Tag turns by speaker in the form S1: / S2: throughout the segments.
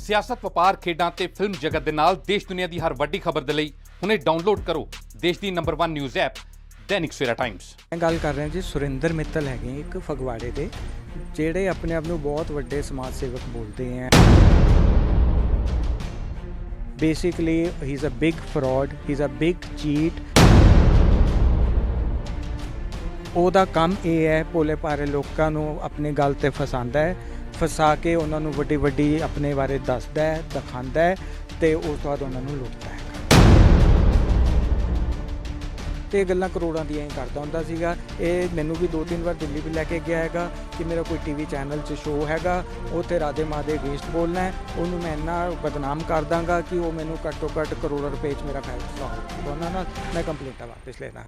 S1: ਸਿਆਸਤ, ਵਪਾਰ, ਖੇਡਾਂ ਤੇ ਫਿਲਮ ਜਗਤ ਦੇ ਨਾਲ ਦੇਸ਼ ਦੁਨੀਆ ਦੀ ਹਰ ਵੱਡੀ ਖਬਰ ਦੇ ਲਈ ਹੁਣੇ ਡਾਊਨਲੋਡ ਕਰੋ ਦੇਸ਼ ਦੀ number 1 news app Dainik Savera times.
S2: मैं गल कर रहा जी सुरिंदर मित्तल है एक फगवाड़े के जेड़े अपने आप को बहुत वड्डे समाज सेवक बोलते हैं। Basically he is a big fraud, he is a big cheat. ਉਹਦਾ ਕੰਮ ਇਹ ਹੈ ਭੋਲੇ ਭਾਰੇ ਲੋਕਾਂ ਨੂੰ ਆਪਣੇ ਗੱਲ ਤੇ ਫਸਾਉਂਦਾ ਹੈ, ਫਸਾ ਕੇ ਉਹਨਾਂ ਨੂੰ ਵੱਡੀ ਵੱਡੀ ਆਪਣੇ ਬਾਰੇ ਦੱਸਦਾ ਹੈ, ਦਿਖਾਉਂਦਾ ਹੈ ਤੇ ਉਸ ਤੋਂ ਬਾਅਦ ਉਹਨਾਂ ਨੂੰ ਲੁੱਟਦਾ ਹੈ। ਤੇ ਗੱਲਾਂ ਕਰੋੜਾਂ ਦੀਆਂ ਹੀ ਕਰਦਾ ਹੁੰਦਾ ਸੀਗਾ। ਇਹ ਮੈਨੂੰ ਵੀ 2-3 ਵਾਰ ਦਿੱਲੀ ਵੀ ਲੈ ਕੇ ਗਿਆ ਹੈਗਾ ਕਿ ਮੇਰਾ ਕੋਈ ਟੀਵੀ ਚੈਨਲ 'ਚ ਸ਼ੋਅ ਹੈਗਾ, ਉੱਥੇ ਰਾਧੇ ਮਾਂ ਦੇ ਅਗੇਂਸਟ ਬੋਲਣਾ ਹੈ, ਉਹਨੂੰ ਮੈਂ ਇੰਨਾ ਬਦਨਾਮ ਕਰ ਦਾਂਗਾ ਕਿ ਉਹ ਮੈਨੂੰ ਘੱਟੋ ਘੱਟ ਕਰੋੜਾਂ ਰੁਪਏ 'ਚ ਮੇਰਾ ਫੈਸਲਾ ਹੋਊਗਾ। ਉਹਨਾਂ ਨਾਲ ਮੈਂ ਕੰਪਲੇਂਟਾਂ ਵਾਪਸ ਲੈਣਾ।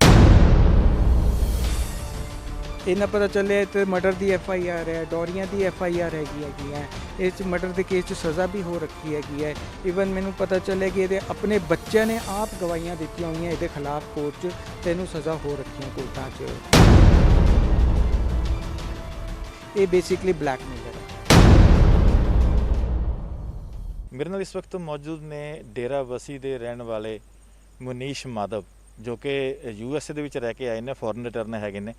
S2: ਇਹਨਾਂ ਪਤਾ ਚੱਲਿਆ ਤੇ ਮਰਡਰ ਦੀ FIR ਹੈ, ਡੋਰੀਆਂ ਦੀ FIR ਹੈਗੀ ਹੈ। ਇਸ ਮਰਡਰ ਦੇ ਕੇਸ 'ਚ ਸਜ਼ਾ ਵੀ ਹੋ ਰੱਖੀ ਹੈਗੀ ਹੈ। ਈਵਨ ਮੈਨੂੰ ਪਤਾ ਚੱਲਿਆ ਕਿ ਇਹਦੇ ਆਪਣੇ ਬੱਚਿਆਂ ਨੇ ਆਪ ਗਵਾਹੀਆਂ ਦਿੱਤੀਆਂ ਹੋਈਆਂ ਇਹਦੇ ਖਿਲਾਫ ਕੋਰਟ 'ਚ ਤੇ ਇਹਨੂੰ ਸਜ਼ਾ ਹੋ ਰੱਖੀਆਂ ਕੋਰਟਾਂ 'ਚ। ਇਹ ਬੇਸਿਕਲੀ ਬਲੈਕਮੇਲਰ ਹੈ।
S3: ਮੇਰੇ ਨਾਲ ਇਸ ਵਕਤ ਮੌਜੂਦ ਨੇ ਡੇਰਾ ਵਸੀ ਦੇ ਰਹਿਣ ਵਾਲੇ ਮੁਨੀਸ਼ ਮਾਧਵ, ਜੋ ਕਿ USA ਦੇ ਵਿੱਚ ਰਹਿ ਕੇ ਆਏ ਨੇ, ਫੋਰਨ ਰਿਟਰਨ ਹੈਗੇ ਨੇ।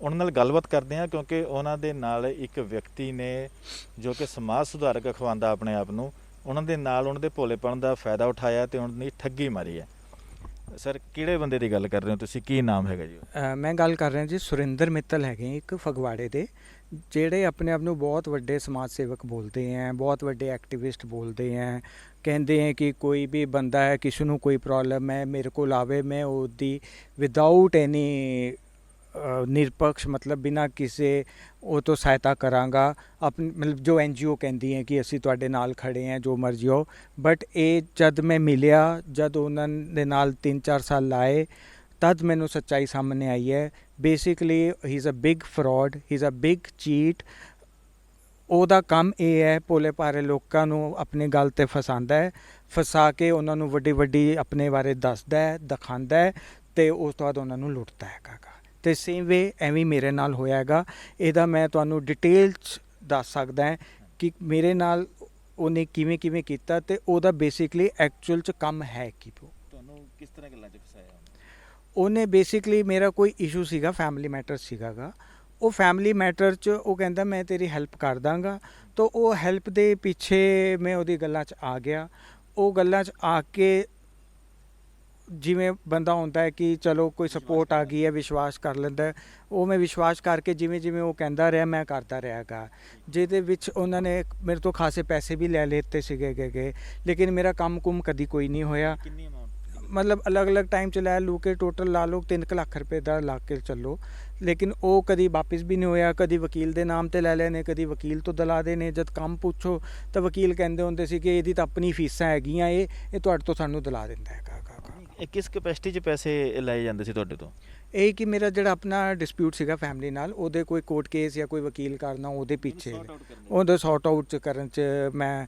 S3: ਉਹਨਾਂ ਨਾਲ ਗੱਲਬਾਤ ਕਰਦੇ ਹਾਂ ਕਿਉਂਕਿ ਉਹਨਾਂ ਦੇ ਨਾਲ ਇੱਕ ਵਿਅਕਤੀ ਨੇ ਜੋ ਕਿ ਸਮਾਜ ਸੁਧਾਰਕ ਅਖਵਾਉਂਦਾ ਆਪਣੇ ਆਪ ਨੂੰ, ਉਹਨਾਂ ਦੇ ਨਾਲ ਉਹਨਾਂ ਦੇ ਭੋਲੇਪਣ ਦਾ ਫਾਇਦਾ ਉਠਾਇਆ ਤੇ ਉਹਨਾਂ ਦੀ ਠੱਗੀ ਮਾਰੀ ਹੈ। ਸਰ, ਕਿਹੜੇ ਬੰਦੇ ਦੀ ਗੱਲ ਕਰ ਰਹੇ ਹੋ ਤੁਸੀਂ? ਕੀ ਨਾਮ ਹੈਗਾ ਜੀ?
S2: ਮੈਂ ਗੱਲ ਕਰ ਰਿਹਾ ਜੀ ਸੁਰਿੰਦਰ ਮਿੱਤਲ ਹੈਗੇ ਇੱਕ ਫਗਵਾੜੇ ਦੇ, ਜਿਹੜੇ ਆਪਣੇ ਆਪ ਨੂੰ ਬਹੁਤ ਵੱਡੇ ਸਮਾਜ ਸੇਵਕ ਬੋਲਦੇ ਹੈ, ਬਹੁਤ ਵੱਡੇ ਐਕਟਿਵਿਸਟ ਬੋਲਦੇ ਹੈ। ਕਹਿੰਦੇ ਹੈ ਕਿ ਕੋਈ ਵੀ ਬੰਦਾ ਹੈ, ਕਿਸੇ ਨੂੰ ਕੋਈ ਪ੍ਰੋਬਲਮ ਹੈ, ਮੇਰੇ ਕੋਲ ਆਵੇ, ਮੈਂ ਉਹਦੀ ਵਿਦਾਊਟ ਐਨੀ ਨਿਰਪੱਖ ਮਤਲਬ ਬਿਨਾਂ ਕਿਸੇ ਉਹ ਤੋਂ ਸਹਾਇਤਾ ਕਰਾਂਗਾ। ਆਪਣੀ ਮਤਲਬ ਜੋ NGO ਕਹਿੰਦੀ ਹੈ ਕਿ ਅਸੀਂ ਤੁਹਾਡੇ ਨਾਲ ਖੜੇ ਹਾਂ, ਜੋ ਮਰਜ਼ੀ ਹੋ। ਬਟ ਇਹ ਜਦ ਮੈਂ ਮਿਲਿਆ, ਜਦ ਉਹਨਾਂ ਦੇ ਨਾਲ 3-4 ਸਾਲ ਲਾਏ, ਤਦ ਮੈਨੂੰ ਸੱਚਾਈ ਸਾਹਮਣੇ ਆਈ ਹੈ। Basically he is a big fraud, he is a big cheat. ਉਹਦਾ ਕੰਮ ਇਹ ਹੈ ਭੋਲੇ ਭਾਰੇ ਲੋਕਾਂ ਨੂੰ ਆਪਣੇ ਗੱਲ ਤੇ ਫਸਾਉਂਦਾ ਹੈ, ਫਸਾ ਕੇ ਉਹਨਾਂ ਨੂੰ ਵੱਡੀ ਵੱਡੀ ਆਪਣੇ ਬਾਰੇ ਦੱਸਦਾ ਹੈ, ਦਿਖਾਉਂਦਾ ਹੈ ਤੇ ਉਸ ਤੋਂ ਬਾਅਦ ਉਹਨਾਂ ਨੂੰ ਲੁੱਟਦਾ ਹੈਗਾ। ਅਤੇ ਸੇਮ ਵੇ ਐਵੇਂ ਮੇਰੇ ਨਾਲ ਹੋਇਆ ਹੈਗਾ। ਇਹਦਾ ਮੈਂ ਤੁਹਾਨੂੰ ਡਿਟੇਲ 'ਚ ਦੱਸ ਸਕਦਾ ਹੈ ਕਿ ਮੇਰੇ ਨਾਲ ਉਹਨੇ ਕਿਵੇਂ ਕਿਵੇਂ ਕੀਤਾ ਅਤੇ ਉਹਦਾ ਬੇਸਿਕਲੀ ਐਕਚੁਅਲ 'ਚ ਕੰਮ ਹੈ ਕੀ।
S3: ਤੁਹਾਨੂੰ ਕਿਸ ਤਰ੍ਹਾਂ ਗੱਲਾਂ 'ਚ ਫਸਾਇਆ?
S2: ਉਹਨੇ ਬੇਸਿਕਲੀ ਮੇਰਾ ਕੋਈ ਇਸ਼ੂ ਸੀਗਾ, ਫੈਮਿਲੀ ਮੈਟਰ ਸੀਗਾ ਗਾ। ਉਹ ਫੈਮਿਲੀ ਮੈਟਰ 'ਚ ਉਹ ਕਹਿੰਦਾ ਮੈਂ ਤੇਰੀ ਹੈਲਪ ਕਰ ਦਾਂਗਾ। ਤਾਂ ਉਹ ਹੈਲਪ ਦੇ ਪਿੱਛੇ ਮੈਂ ਉਹਦੀ ਗੱਲਾਂ 'ਚ ਆ ਗਿਆ। ਉਹ ਗੱਲਾਂ 'ਚ ਆ ਕੇ ਜਿਵੇਂ ਬੰਦਾ ਹੁੰਦਾ ਹੈ ਕਿ ਚਲੋ ਕੋਈ ਸਪੋਰਟ ਆ ਗਈ ਹੈ, ਵਿਸ਼ਵਾਸ ਕਰ ਲੈਂਦਾ। ਉਹ ਮੈਂ ਵਿਸ਼ਵਾਸ ਕਰਕੇ ਜਿਵੇਂ ਜਿਵੇਂ ਉਹ ਕਹਿੰਦਾ ਰਿਹਾ ਮੈਂ ਕਰਦਾ ਰਿਹਾ ਗਾ, ਜਿਹਦੇ ਵਿੱਚ ਉਹਨਾਂ ਨੇ ਮੇਰੇ ਤੋਂ ਖਾਸੇ ਪੈਸੇ ਵੀ ਲੈ ਲਿੱਤੇ ਸੀਗੇ ਗਏ, ਲੇਕਿਨ ਮੇਰਾ ਕੰਮ ਕੁਮ ਕਦੀ ਕੋਈ ਨਹੀਂ ਹੋਇਆ।
S3: ਕਿੰਨੀ ਅਮਾਊਂਟ?
S2: ਮਤਲਬ ਅਲੱਗ-ਅਲੱਗ ਟਾਈਮ 'ਚ ਲੈ ਲੂ ਕੇ ਟੋਟਲ ਲਾ ਲਓ 3 ਲੱਖ ਰੁਪਏ ਦਾ ਲਾ ਕੇ ਚੱਲੋ, ਲੇਕਿਨ ਉਹ ਕਦੀ ਵਾਪਿਸ ਵੀ ਨਹੀਂ ਹੋਇਆ। ਕਦੀ ਵਕੀਲ ਦੇ ਨਾਮ 'ਤੇ ਲੈ ਲੈਣੇ, ਕਦੀ ਵਕੀਲ ਤੋਂ ਦਿਲਾ ਦੇਣੇ। ਜਦ ਕੰਮ ਪੁੱਛੋ ਤਾਂ ਵਕੀਲ ਕਹਿੰਦੇ ਹੁੰਦੇ ਸੀ ਕਿ ਇਹਦੀ ਤਾਂ ਆਪਣੀ ਫੀਸਾਂ ਹੈਗੀਆਂ, ਇਹ ਤੁਹਾਡੇ ਤੋਂ ਸਾਨੂੰ ਦਿਲਾ ਦਿੰਦਾ ਹੈਗਾ।
S3: ਇਹ ਕਿਸ ਕਪੈਸਿਟੀ 'ਚ ਪੈਸੇ ਲਏ ਜਾਂਦੇ ਸੀ ਤੁਹਾਡੇ ਤੋਂ? ਇਹ
S2: ਕਿ ਮੇਰਾ ਜਿਹੜਾ ਆਪਣਾ ਡਿਸਪਿਊਟ ਸੀਗਾ ਫੈਮਿਲੀ ਨਾਲ, ਉਹਦੇ ਕੋਈ ਕੋਰਟ ਕੇਸ ਜਾਂ ਕੋਈ ਵਕੀਲ ਕਰਨਾ, ਉਹਦੇ ਪਿੱਛੇ ਉਹਦੇ ਸੌਟ ਆਊਟ ਕਰਨ 'ਚ ਮੈਂ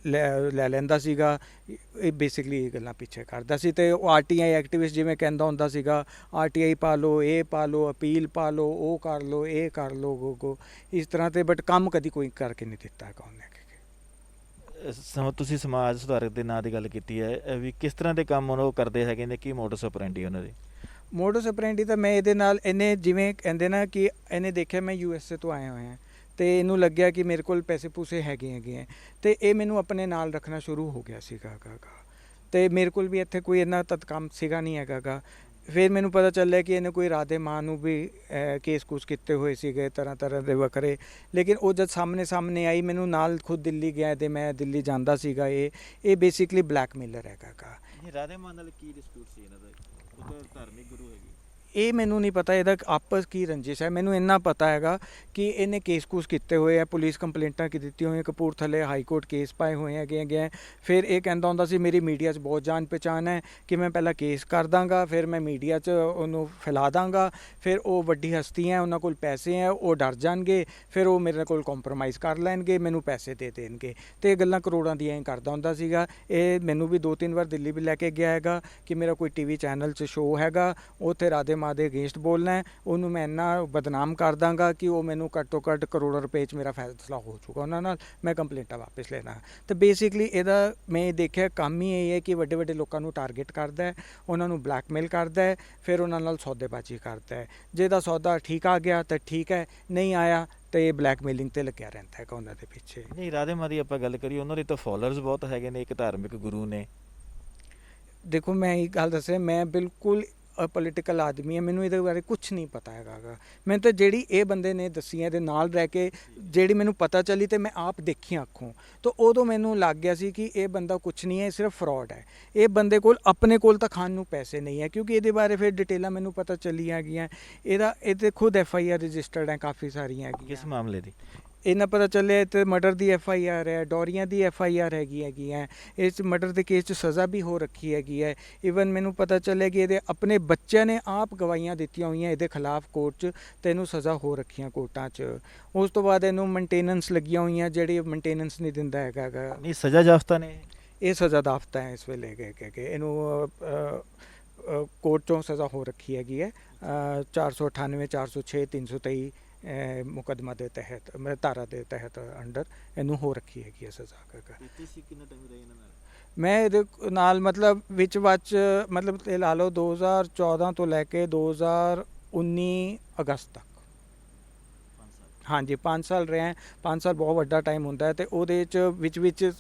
S2: ਲੈ ਲੈਂਦਾ ਸੀਗਾ। ਇਹ ਬੇਸਿਕਲੀ ਇਹ ਗੱਲਾਂ ਪਿੱਛੇ ਕਰਦਾ ਸੀ। ਅਤੇ ਉਹ RTI ਐਕਟਿਵਿਸਟ ਜਿਵੇਂ ਕਹਿੰਦਾ ਹੁੰਦਾ ਸੀਗਾ, RTI ਪਾ ਲਓ, ਇਹ ਪਾ ਲਓ, ਅਪੀਲ ਪਾ ਲਓ, ਉਹ ਕਰ ਲਓ, ਇਹ ਕਰ ਲਓ, ਗੋ ਇਸ ਤਰ੍ਹਾਂ। ਤੇ ਬਟ ਕੰਮ ਕਦੀ ਕੋਈ ਕਰਕੇ ਨਹੀਂ ਦਿੱਤਾ ਹੈਗਾ ਉਹਨੇ।
S3: ਤੁਸੀਂ ਸਮਾਜ ਸੁਧਾਰਕ ਦੇ ਨਾਂ ਦੀ ਗੱਲ ਕੀਤੀ ਹੈ, ਵੀ ਕਿਸ ਤਰ੍ਹਾਂ ਦੇ ਕੰਮ ਉਹ ਕਰਦੇ ਹੈਗੇ ਨੇ? ਕੀ ਮੋਡਸ ਆਪਰੈਂਡੀ ਉਹਨਾਂ ਦੀ?
S2: ਮੋਡਸ ਆਪਰੈਂਡੀ ਤਾਂ ਮੈਂ ਇਹਦੇ ਨਾਲ, ਇਹਨੇ ਜਿਵੇਂ ਕਹਿੰਦੇ ਨਾ ਕਿ ਇਹਨੇ ਦੇਖਿਆ ਮੈਂ USA ਤੋਂ ਆਇਆ ਹੋਇਆ ਅਤੇ ਇਹਨੂੰ ਲੱਗਿਆ ਕਿ ਮੇਰੇ ਕੋਲ ਪੈਸੇ ਪੂਸੇ ਹੈਗੇ ਹੈ ਅਤੇ ਇਹ ਮੈਨੂੰ ਆਪਣੇ ਨਾਲ ਰੱਖਣਾ ਸ਼ੁਰੂ ਹੋ ਗਿਆ ਸੀਗਾ ਅਤੇ ਮੇਰੇ ਕੋਲ ਵੀ ਇੱਥੇ ਕੋਈ ਇੰਨਾ ਤਦ ਕੰਮ ਸੀਗਾ ਨਹੀਂ ਹੈਗਾ। ਫਿਰ ਮੈਨੂੰ ਪਤਾ ਚੱਲਿਆ ਕਿ ਇਹਨੇ ਕੋਈ ਰਾਧੇ ਮਾਂ ਨੂੰ ਵੀ ਕੇਸ ਕੂਸ ਕੀਤੇ ਹੋਏ ਸੀਗੇ ਤਰ੍ਹਾਂ ਦੇ ਵੱਖਰੇ, ਲੇਕਿਨ ਉਹ ਜਦ ਸਾਹਮਣੇ ਆਈ, ਮੈਨੂੰ ਨਾਲ ਖੁਦ ਦਿੱਲੀ ਗਿਆ ਅਤੇ ਮੈਂ ਦਿੱਲੀ ਜਾਂਦਾ ਸੀਗਾ। ਇਹ ਬੇਸਿਕਲੀ ਬਲੈਕਮੇਲਰ ਹੈਗਾ।
S3: ਰਾਧੇ ਮਾਂ ਨਾਲ ਕੀ ਡਿਸਪਿਊਟ ਸੀ ਇਹਨਾਂ ਦਾ? ਉਹ ਤਾਂ ਧਾਰਮਿਕ ਗੁਰੂ ਹੈਗੀ।
S2: ਇਹ ਮੈਨੂੰ ਨਹੀਂ ਪਤਾ ਇਹਦਾ ਆਪਸ ਕੀ ਰੰਜਿਸ਼ ਹੈ। ਮੈਨੂੰ ਇੰਨਾ ਪਤਾ ਹੈਗਾ ਕਿ ਇਹਨੇ ਕੇਸ ਕੂਸ ਕੀਤੇ ਹੋਏ ਆ, ਪੁਲਿਸ ਕੰਪਲੇਂਟਾਂ ਕੀ ਦਿੱਤੀਆਂ ਹੋਈਆਂ, ਕਪੂਰਥਲੇ ਹਾਈ ਕੋਰਟ ਕੇਸ ਪਾਏ ਹੋਏ ਹੈਗੇ। ਫਿਰ ਇਹ ਕਹਿੰਦਾ ਹੁੰਦਾ ਸੀ ਮੇਰੀ ਮੀਡੀਆ 'ਚ ਬਹੁਤ ਜਾਣ ਪਹਿਚਾਣ ਹੈ ਕਿ ਮੈਂ ਪਹਿਲਾਂ ਕੇਸ ਕਰ ਦਾਂਗਾ, ਫਿਰ ਮੈਂ ਮੀਡੀਆ 'ਚ ਉਹਨੂੰ ਫੈਲਾ ਦਾਂਗਾ, ਫਿਰ ਉਹ ਵੱਡੀ ਹਸਤੀਆਂ, ਉਹਨਾਂ ਕੋਲ ਪੈਸੇ ਹੈ, ਉਹ ਡਰ ਜਾਣਗੇ, ਫਿਰ ਉਹ ਮੇਰੇ ਕੋਲ ਕੰਪਰੋਮਾਈਜ਼ ਕਰ ਲੈਣਗੇ, ਮੈਨੂੰ ਪੈਸੇ ਦੇ ਦੇਣਗੇ। ਅਤੇ ਇਹ ਗੱਲਾਂ ਕਰੋੜਾਂ ਦੀਆਂ ਹੀ ਕਰਦਾ ਹੁੰਦਾ ਸੀਗਾ। ਇਹ ਮੈਨੂੰ ਵੀ 2-3 ਵਾਰ ਦਿੱਲੀ ਵੀ ਲੈ ਕੇ ਗਿਆ ਹੈਗਾ ਕਿ ਮੇਰਾ ਕੋਈ TV ਚੈਨਲ 'ਚ ਸ਼ੋਅ ਹੈਗਾ, ਉੱਥੇ ਰਾਧੇ ਮਾਂ ਦੇ ਅਗੇਂਸਟ ਬੋਲਣਾ ਹੈ, ਉਹਨੂੰ ਮੈਂ ਇੰਨਾ ਬਦਨਾਮ ਕਰ ਦਾਂਗਾ ਕਿ ਉਹ ਮੈਨੂੰ ਘੱਟ ਤੋਂ ਘੱਟ ਕਰੋੜਾਂ ਰੁਪਏ 'ਚ ਮੇਰਾ ਫੈਸਲਾ ਹੋ ਚੁੱਕਾ ਉਹਨਾਂ ਨਾਲ, ਮੈਂ ਕੰਪਲੇਂਟਾਂ ਵਾਪਸ ਲੈਣਾ। ਤੇ ਬੇਸਿਕਲੀ ਇਹਦਾ ਮੈਂ ਦੇਖਿਆ ਕੰਮ ਹੀ ਇਹ ਹੈ ਕਿ ਵੱਡੇ ਵੱਡੇ ਲੋਕਾਂ ਨੂੰ ਟਾਰਗੇਟ ਕਰਦਾ ਹੈ, ਉਹਨਾਂ ਨੂੰ ਬਲੈਕਮੇਲ ਕਰਦਾ ਹੈ, ਫਿਰ ਉਹਨਾਂ ਨਾਲ ਸੌਦੇਬਾਜ਼ੀ ਕਰਦਾ ਹੈ। ਜਿਹਦਾ ਸੌਦਾ ਠੀਕ ਆ ਗਿਆ ਤਾਂ ਠੀਕ ਹੈ, ਨਹੀਂ ਆਇਆ ਤੇ ਬਲੈਕਮੇਲਿੰਗ ਤੇ ਲੱਗਿਆ ਰਹਿੰਦਾ ਹੈ ਉਹਨਾਂ ਦੇ ਪਿੱਛੇ।
S3: ਨਹੀਂ, ਰਾਧੇ ਮਾਂ ਦੀ ਆਪਾਂ ਗੱਲ ਕਰੀਏ, ਉਹਨਾਂ ਦੇ ਤਾਂ ਫੋਲੋਅਰਸ ਬਹੁਤ ਹੈਗੇ ਨੇ, ਇੱਕ ਧਾਰਮਿਕ ਗੁਰੂ ਨੇ।
S2: ਦੇਖੋ ਮੈਂ ਇਹ ਗੱਲ ਦੱਸਿਆ, ਮੈਂ ਬਿਲਕੁਲ ਪੋਲੀਟੀਕਲ ਆਦਮੀ ਹਾਂ, ਮੈਨੂੰ ਇਹਦੇ ਬਾਰੇ ਕੁਝ ਨਹੀਂ ਪਤਾ ਹੈਗਾ ਗਾ। ਮੈਨੂੰ ਤਾਂ ਜਿਹੜੀ ਇਹ ਬੰਦੇ ਨੇ ਦੱਸੀਆਂ ਦੇ ਨਾਲ ਰਹਿ ਕੇ ਜਿਹੜੀ ਮੈਨੂੰ ਪਤਾ ਚੱਲੀ ਤੇ ਮੈਂ ਆਪ ਦੇਖੀ ਅੱਖੋਂ, ਤਾਂ ਉਦੋਂ ਮੈਨੂੰ ਲੱਗ ਗਿਆ ਸੀ ਕਿ ਇਹ ਬੰਦਾ ਕੁਝ ਨਹੀਂ ਹੈ, ਸਿਰਫ ਫਰਾਡ ਹੈ। ਇਹ ਬੰਦੇ ਕੋਲ ਆਪਣੇ ਕੋਲ ਤਾਂ ਖਾਣ ਨੂੰ ਪੈਸੇ ਨਹੀਂ ਹੈ, ਕਿਉਂਕਿ ਇਹਦੇ ਬਾਰੇ ਫਿਰ ਡਿਟੇਲਾਂ ਮੈਨੂੰ ਪਤਾ ਚੱਲੀਆਂ ਹੈਗੀਆਂ। ਇਹਦੇ ਖੁਦ FIR ਰਜਿਸਟਰਡ ਹੈ ਕਾਫੀ ਸਾਰੀਆਂ ਹੈਗੀਆਂ।
S3: ਕਿਸ ਮਾਮਲੇ ਦੀ?
S2: ਇਹਨਾਂ ਪਤਾ ਚੱਲਿਆ ਤੇ ਮਰਡਰ ਦੀ FIR ਹੈ, ਡੋਰੀਆਂ ਦੀ FIR ਹੈਗੀ ਹੈ। ਇਸ ਮਰਡਰ ਦੇ ਕੇਸ 'ਚ ਸਜ਼ਾ ਵੀ ਹੋ ਰੱਖੀ ਹੈਗੀ ਹੈ। ਈਵਨ ਮੈਨੂੰ ਪਤਾ ਚੱਲਿਆ ਕਿ ਇਹਦੇ ਆਪਣੇ ਬੱਚਿਆਂ ਨੇ ਆਪ ਗਵਾਹੀਆਂ ਦਿੱਤੀਆਂ ਹੋਈਆਂ ਇਹਦੇ ਖਿਲਾਫ ਕੋਰਟ 'ਚ, ਤੇ ਇਹਨੂੰ ਸਜ਼ਾ ਹੋ ਰੱਖੀਆਂ ਕੋਰਟਾਂ 'ਚ। ਉਸ ਤੋਂ ਬਾਅਦ ਇਹਨੂੰ ਮੇਨਟੇਨੈਂਸ ਲੱਗੀਆਂ ਹੋਈਆਂ, ਜਿਹੜੀ ਮੇਨਟੇਨੈਂਸ ਨਹੀਂ ਦਿੰਦਾ ਹੈਗਾ ਗਾ।
S3: ਨਹੀਂ, ਸਜ਼ਾ ਜਾਫਤਾ ਨੇ
S2: ਇਹ ਸਜ਼ਾ ਦਾਫਤਾ ਹੈ ਇਸ ਵੇਲੇ ਕਿ ਇਹਨੂੰ ਕੋਰਟ 'ਚੋਂ ਸਜ਼ਾ ਹੋ ਰੱਖੀ ਹੈਗੀ ਹੈ। 498, 406, 323 ਮੁਕੱਦਮਾ ਦੇ ਤਹਿਤ, ਧਾਰਾ ਦੇ ਤਹਿਤ ਅੰਡਰ ਇਹਨੂੰ ਹੋ ਰੱਖੀ ਹੈਗੀ ਹੈ ਸਜ਼ਾ। ਮੈਂ ਇਹਦੇ ਨਾਲ ਮਤਲਬ ਵਿੱਚ ਮਤਲਬ ਇਹ ਲਾ ਲਓ 2014 ਤੋਂ ਲੈ ਕੇ 2019 ਅਗਸਤ ਤੱਕ। ਹਾਂਜੀ 5 ਸਾਲ ਰਿਹਾ। 5 ਸਾਲ ਬਹੁਤ ਵੱਡਾ ਟਾਈਮ ਹੁੰਦਾ ਹੈ, ਅਤੇ ਉਹਦੇ 'ਚ ਵਿੱਚ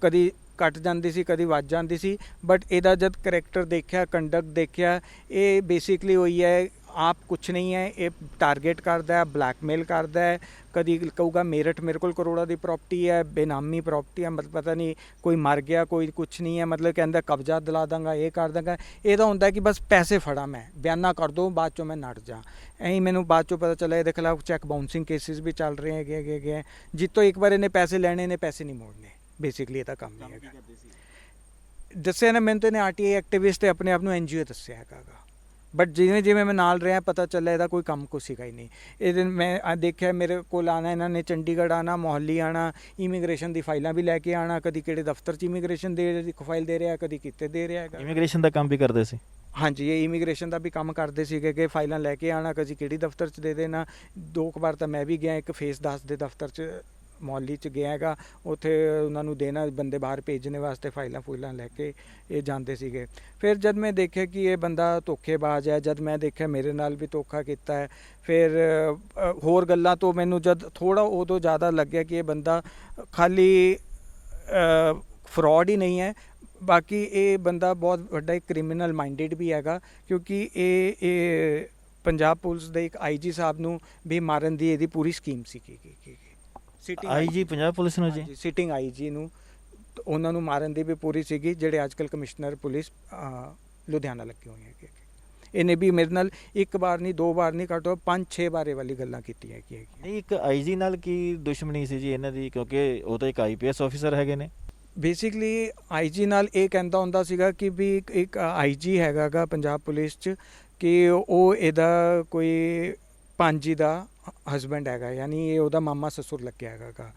S2: ਕਦੀ ਘੱਟ ਜਾਂਦੀ ਸੀ, ਕਦੀ ਵੱਧ ਜਾਂਦੀ ਸੀ। ਬਟ ਇਹਦਾ ਜਦ ਕਰੈਕਟਰ ਦੇਖਿਆ, ਕੰਡਕਟ ਦੇਖਿਆ, ਇਹ ਬੇਸਿਕਲੀ ਉਹੀ ਹੈ, ਆਪ ਕੁਛ ਨਹੀਂ ਹੈ। ਇਹ ਟਾਰਗੇਟ ਕਰਦਾ ਹੈ, ਬਲੈਕਮੇਲ ਕਰਦਾ ਹੈ। ਕਦੀ ਕਹੂਗਾ ਮੇਰਠ ਮੇਰੇ ਕੋਲ ਕਰੋੜਾਂ ਦੀ ਪ੍ਰਾਪਰਟੀ ਹੈ, ਬੇਨਾਮੀ ਪ੍ਰਾਪਰਟੀ ਹੈ, ਮਤਲਬ ਪਤਾ ਨਹੀਂ ਕੋਈ ਮਰ ਗਿਆ, ਕੋਈ ਕੁਛ ਨਹੀਂ ਹੈ, ਮਤਲਬ ਕਹਿੰਦਾ ਕਬਜ਼ਾ ਦਿਲਾ ਦਾਂਗਾ, ਇਹ ਕਰ ਦਾਂਗਾ। ਇਹਦਾ ਹੁੰਦਾ ਕਿ ਬਸ ਪੈਸੇ ਫੜਾ, ਮੈਂ ਬਿਆਨਾ ਕਰ ਦੋ, ਬਾਅਦ 'ਚੋਂ ਮੈਂ ਨੱਠ ਜਾ। ਐਂ ਮੈਨੂੰ ਬਾਅਦ 'ਚੋਂ ਪਤਾ ਚੱਲਿਆ ਇਹਦੇ ਖਿਲਾਫ ਚੈੱਕ ਬਾਊਂਸਿੰਗ ਕੇਸਿਸ ਵੀ ਚੱਲ ਰਹੇ ਹੈਗੇ। ਜਿੱਤੋਂ ਇੱਕ ਵਾਰ ਇਹਨੇ ਪੈਸੇ ਲੈਣੇ ਨੇ, ਪੈਸੇ ਨਹੀਂ ਮੋੜਨੇ। ਬੇਸਿਕਲੀ ਇਹਦਾ ਕੰਮ ਨਹੀਂ ਹੈਗਾ। ਦੱਸਿਆ ਨਾ ਮੈਨੂੰ ਤਾਂ ਇਹਨੇ RTI ਐਕਟਿਵਿਸਟ ਤੇ ਆਪਣੇ ਆਪ ਨੂੰ NGO ਦੱਸਿਆ ਹੈਗਾ। ਬਟ ਜਿਵੇਂ ਜਿਵੇਂ ਮੈਂ ਨਾਲ ਰਿਹਾ ਪਤਾ ਚੱਲਿਆ ਇਹਦਾ ਕੋਈ ਕੰਮ ਕੁਛ ਸੀਗਾ ਹੀ ਨਹੀਂ। ਇਹਦੇ ਮੈਂ ਦੇਖਿਆ ਮੇਰੇ ਕੋਲ ਆਉਣਾ ਇਹਨਾਂ ਨੇ, ਚੰਡੀਗੜ੍ਹ ਆਉਣਾ, ਮੋਹਾਲੀ ਆਉਣਾ, ਇਮੀਗ੍ਰੇਸ਼ਨ ਦੀ ਫਾਈਲਾਂ ਵੀ ਲੈ ਕੇ ਆਉਣਾ। ਕਦੀ ਕਿਹੜੇ ਦਫ਼ਤਰ 'ਚ ਇਮੀਗ੍ਰੇਸ਼ਨ ਦੇ ਫਾਈਲ ਦੇ ਰਿਹਾ, ਕਦੀ ਕਿਤੇ ਦੇ ਰਿਹਾ ਹੈਗਾ।
S3: ਇਮੀਗ੍ਰੇਸ਼ਨ ਦਾ ਕੰਮ ਵੀ ਕਰਦੇ ਸੀ?
S2: ਹਾਂਜੀ, ਇਹ ਇਮੀਗ੍ਰੇਸ਼ਨ ਦਾ ਵੀ ਕੰਮ ਕਰਦੇ ਸੀਗੇ ਕਿ ਫਾਈਲਾਂ ਲੈ ਕੇ ਆਉਣਾ, ਕਦੀ ਕਿਹੜੀ ਦਫ਼ਤਰ 'ਚ ਦੇ ਦੇਣਾ। 2 ਵਾਰ ਤਾਂ ਮੈਂ ਵੀ ਗਿਆ, ਇੱਕ ਫੇਸ 10 ਦੇ ਦਫ਼ਤਰ 'ਚ ਮੋਹਾਲੀ 'ਚ ਗਿਆ ਹੈਗਾ, ਉੱਥੇ ਉਹਨਾਂ ਨੂੰ ਦੇਣਾ, ਬੰਦੇ ਬਾਹਰ ਭੇਜਣੇ ਵਾਸਤੇ ਫਾਈਲਾਂ ਲੈ ਕੇ ਇਹ ਜਾਂਦੇ ਸੀਗੇ। ਫਿਰ ਜਦ ਮੈਂ ਦੇਖਿਆ ਕਿ ਇਹ ਬੰਦਾ ਧੋਖੇਬਾਜ਼ ਹੈ, ਜਦ ਮੈਂ ਦੇਖਿਆ ਮੇਰੇ ਨਾਲ ਵੀ ਧੋਖਾ ਕੀਤਾ ਹੈ, ਫਿਰ ਹੋਰ ਗੱਲਾਂ ਤੋਂ ਮੈਨੂੰ ਜਦ ਥੋੜ੍ਹਾ ਉਦੋਂ ਜ਼ਿਆਦਾ ਲੱਗਿਆ ਕਿ ਇਹ ਬੰਦਾ ਖਾਲੀ ਫਰੋਡ ਹੀ ਨਹੀਂ ਹੈ, ਬਾਕੀ ਇਹ ਬੰਦਾ ਬਹੁਤ ਵੱਡਾ ਇੱਕ ਕ੍ਰਿਮੀਨਲ ਮਾਈਂਡਡ ਵੀ ਹੈਗਾ। ਕਿਉਂਕਿ ਇਹ ਪੰਜਾਬ ਪੁਲਿਸ ਦੇ ਇੱਕ IG ਸਾਹਿਬ ਨੂੰ ਵੀ ਮਾਰਨ ਦੀ ਇਹਦੀ ਪੂਰੀ ਸਕੀਮ ਸੀ।
S3: IG ਪੰਜਾਬ ਪੁਲਿਸ ਨੂੰ? ਜੀ,
S2: ਸਿਟਿੰਗ IG ਨੂੰ, ਉਹਨਾਂ ਨੂੰ ਮਾਰਨ ਦੀ ਵੀ ਪੂਰੀ ਸੀਗੀ, ਜਿਹੜੇ ਅੱਜ ਕੱਲ੍ਹ ਕਮਿਸ਼ਨਰ ਪੁਲਿਸ ਲੁਧਿਆਣਾ ਲੱਗੇ ਹੋਏ ਹੈਗੇ। ਇਹਨੇ ਵੀ ਮੇਰੇ ਨਾਲ 1 ਵਾਰ ਨਹੀਂ, 2 ਵਾਰ ਨਹੀਂ, ਘੱਟੋ 5-6 ਵਾਰ ਇਹ ਵਾਲੀ ਗੱਲਾਂ ਕੀਤੀਆਂ ਹੈਗੀਆਂ।
S3: ਨਹੀਂ, ਇੱਕ IG ਨਾਲ ਕੀ ਦੁਸ਼ਮਣੀ ਸੀ ਜੀ ਇਹਨਾਂ ਦੀ? ਕਿਉਂਕਿ ਉਹ ਤਾਂ ਇੱਕ IPS ਆਫੀਸਰ ਹੈਗੇ ਨੇ।
S2: ਬੇਸਿਕਲੀ IG ਨਾਲ ਇਹ ਕਹਿੰਦਾ ਹੁੰਦਾ ਸੀਗਾ ਕਿ ਵੀ ਇੱਕ IG ਹੈਗਾ ਗਾ ਪੰਜਾਬ ਪੁਲਿਸ 'ਚ, ਕਿ ਉਹ ਇਹਦਾ ਕੋਈ ਭਾਂਜੀ ਦਾ ਹਸਬੈਂਡ ਹੈਗਾ, ਯਾਨੀ ਇਹ ਉਹਦਾ ਮਾਮਾ ਸਸੁਰ ਲੱਗਿਆ ਹੈਗਾ।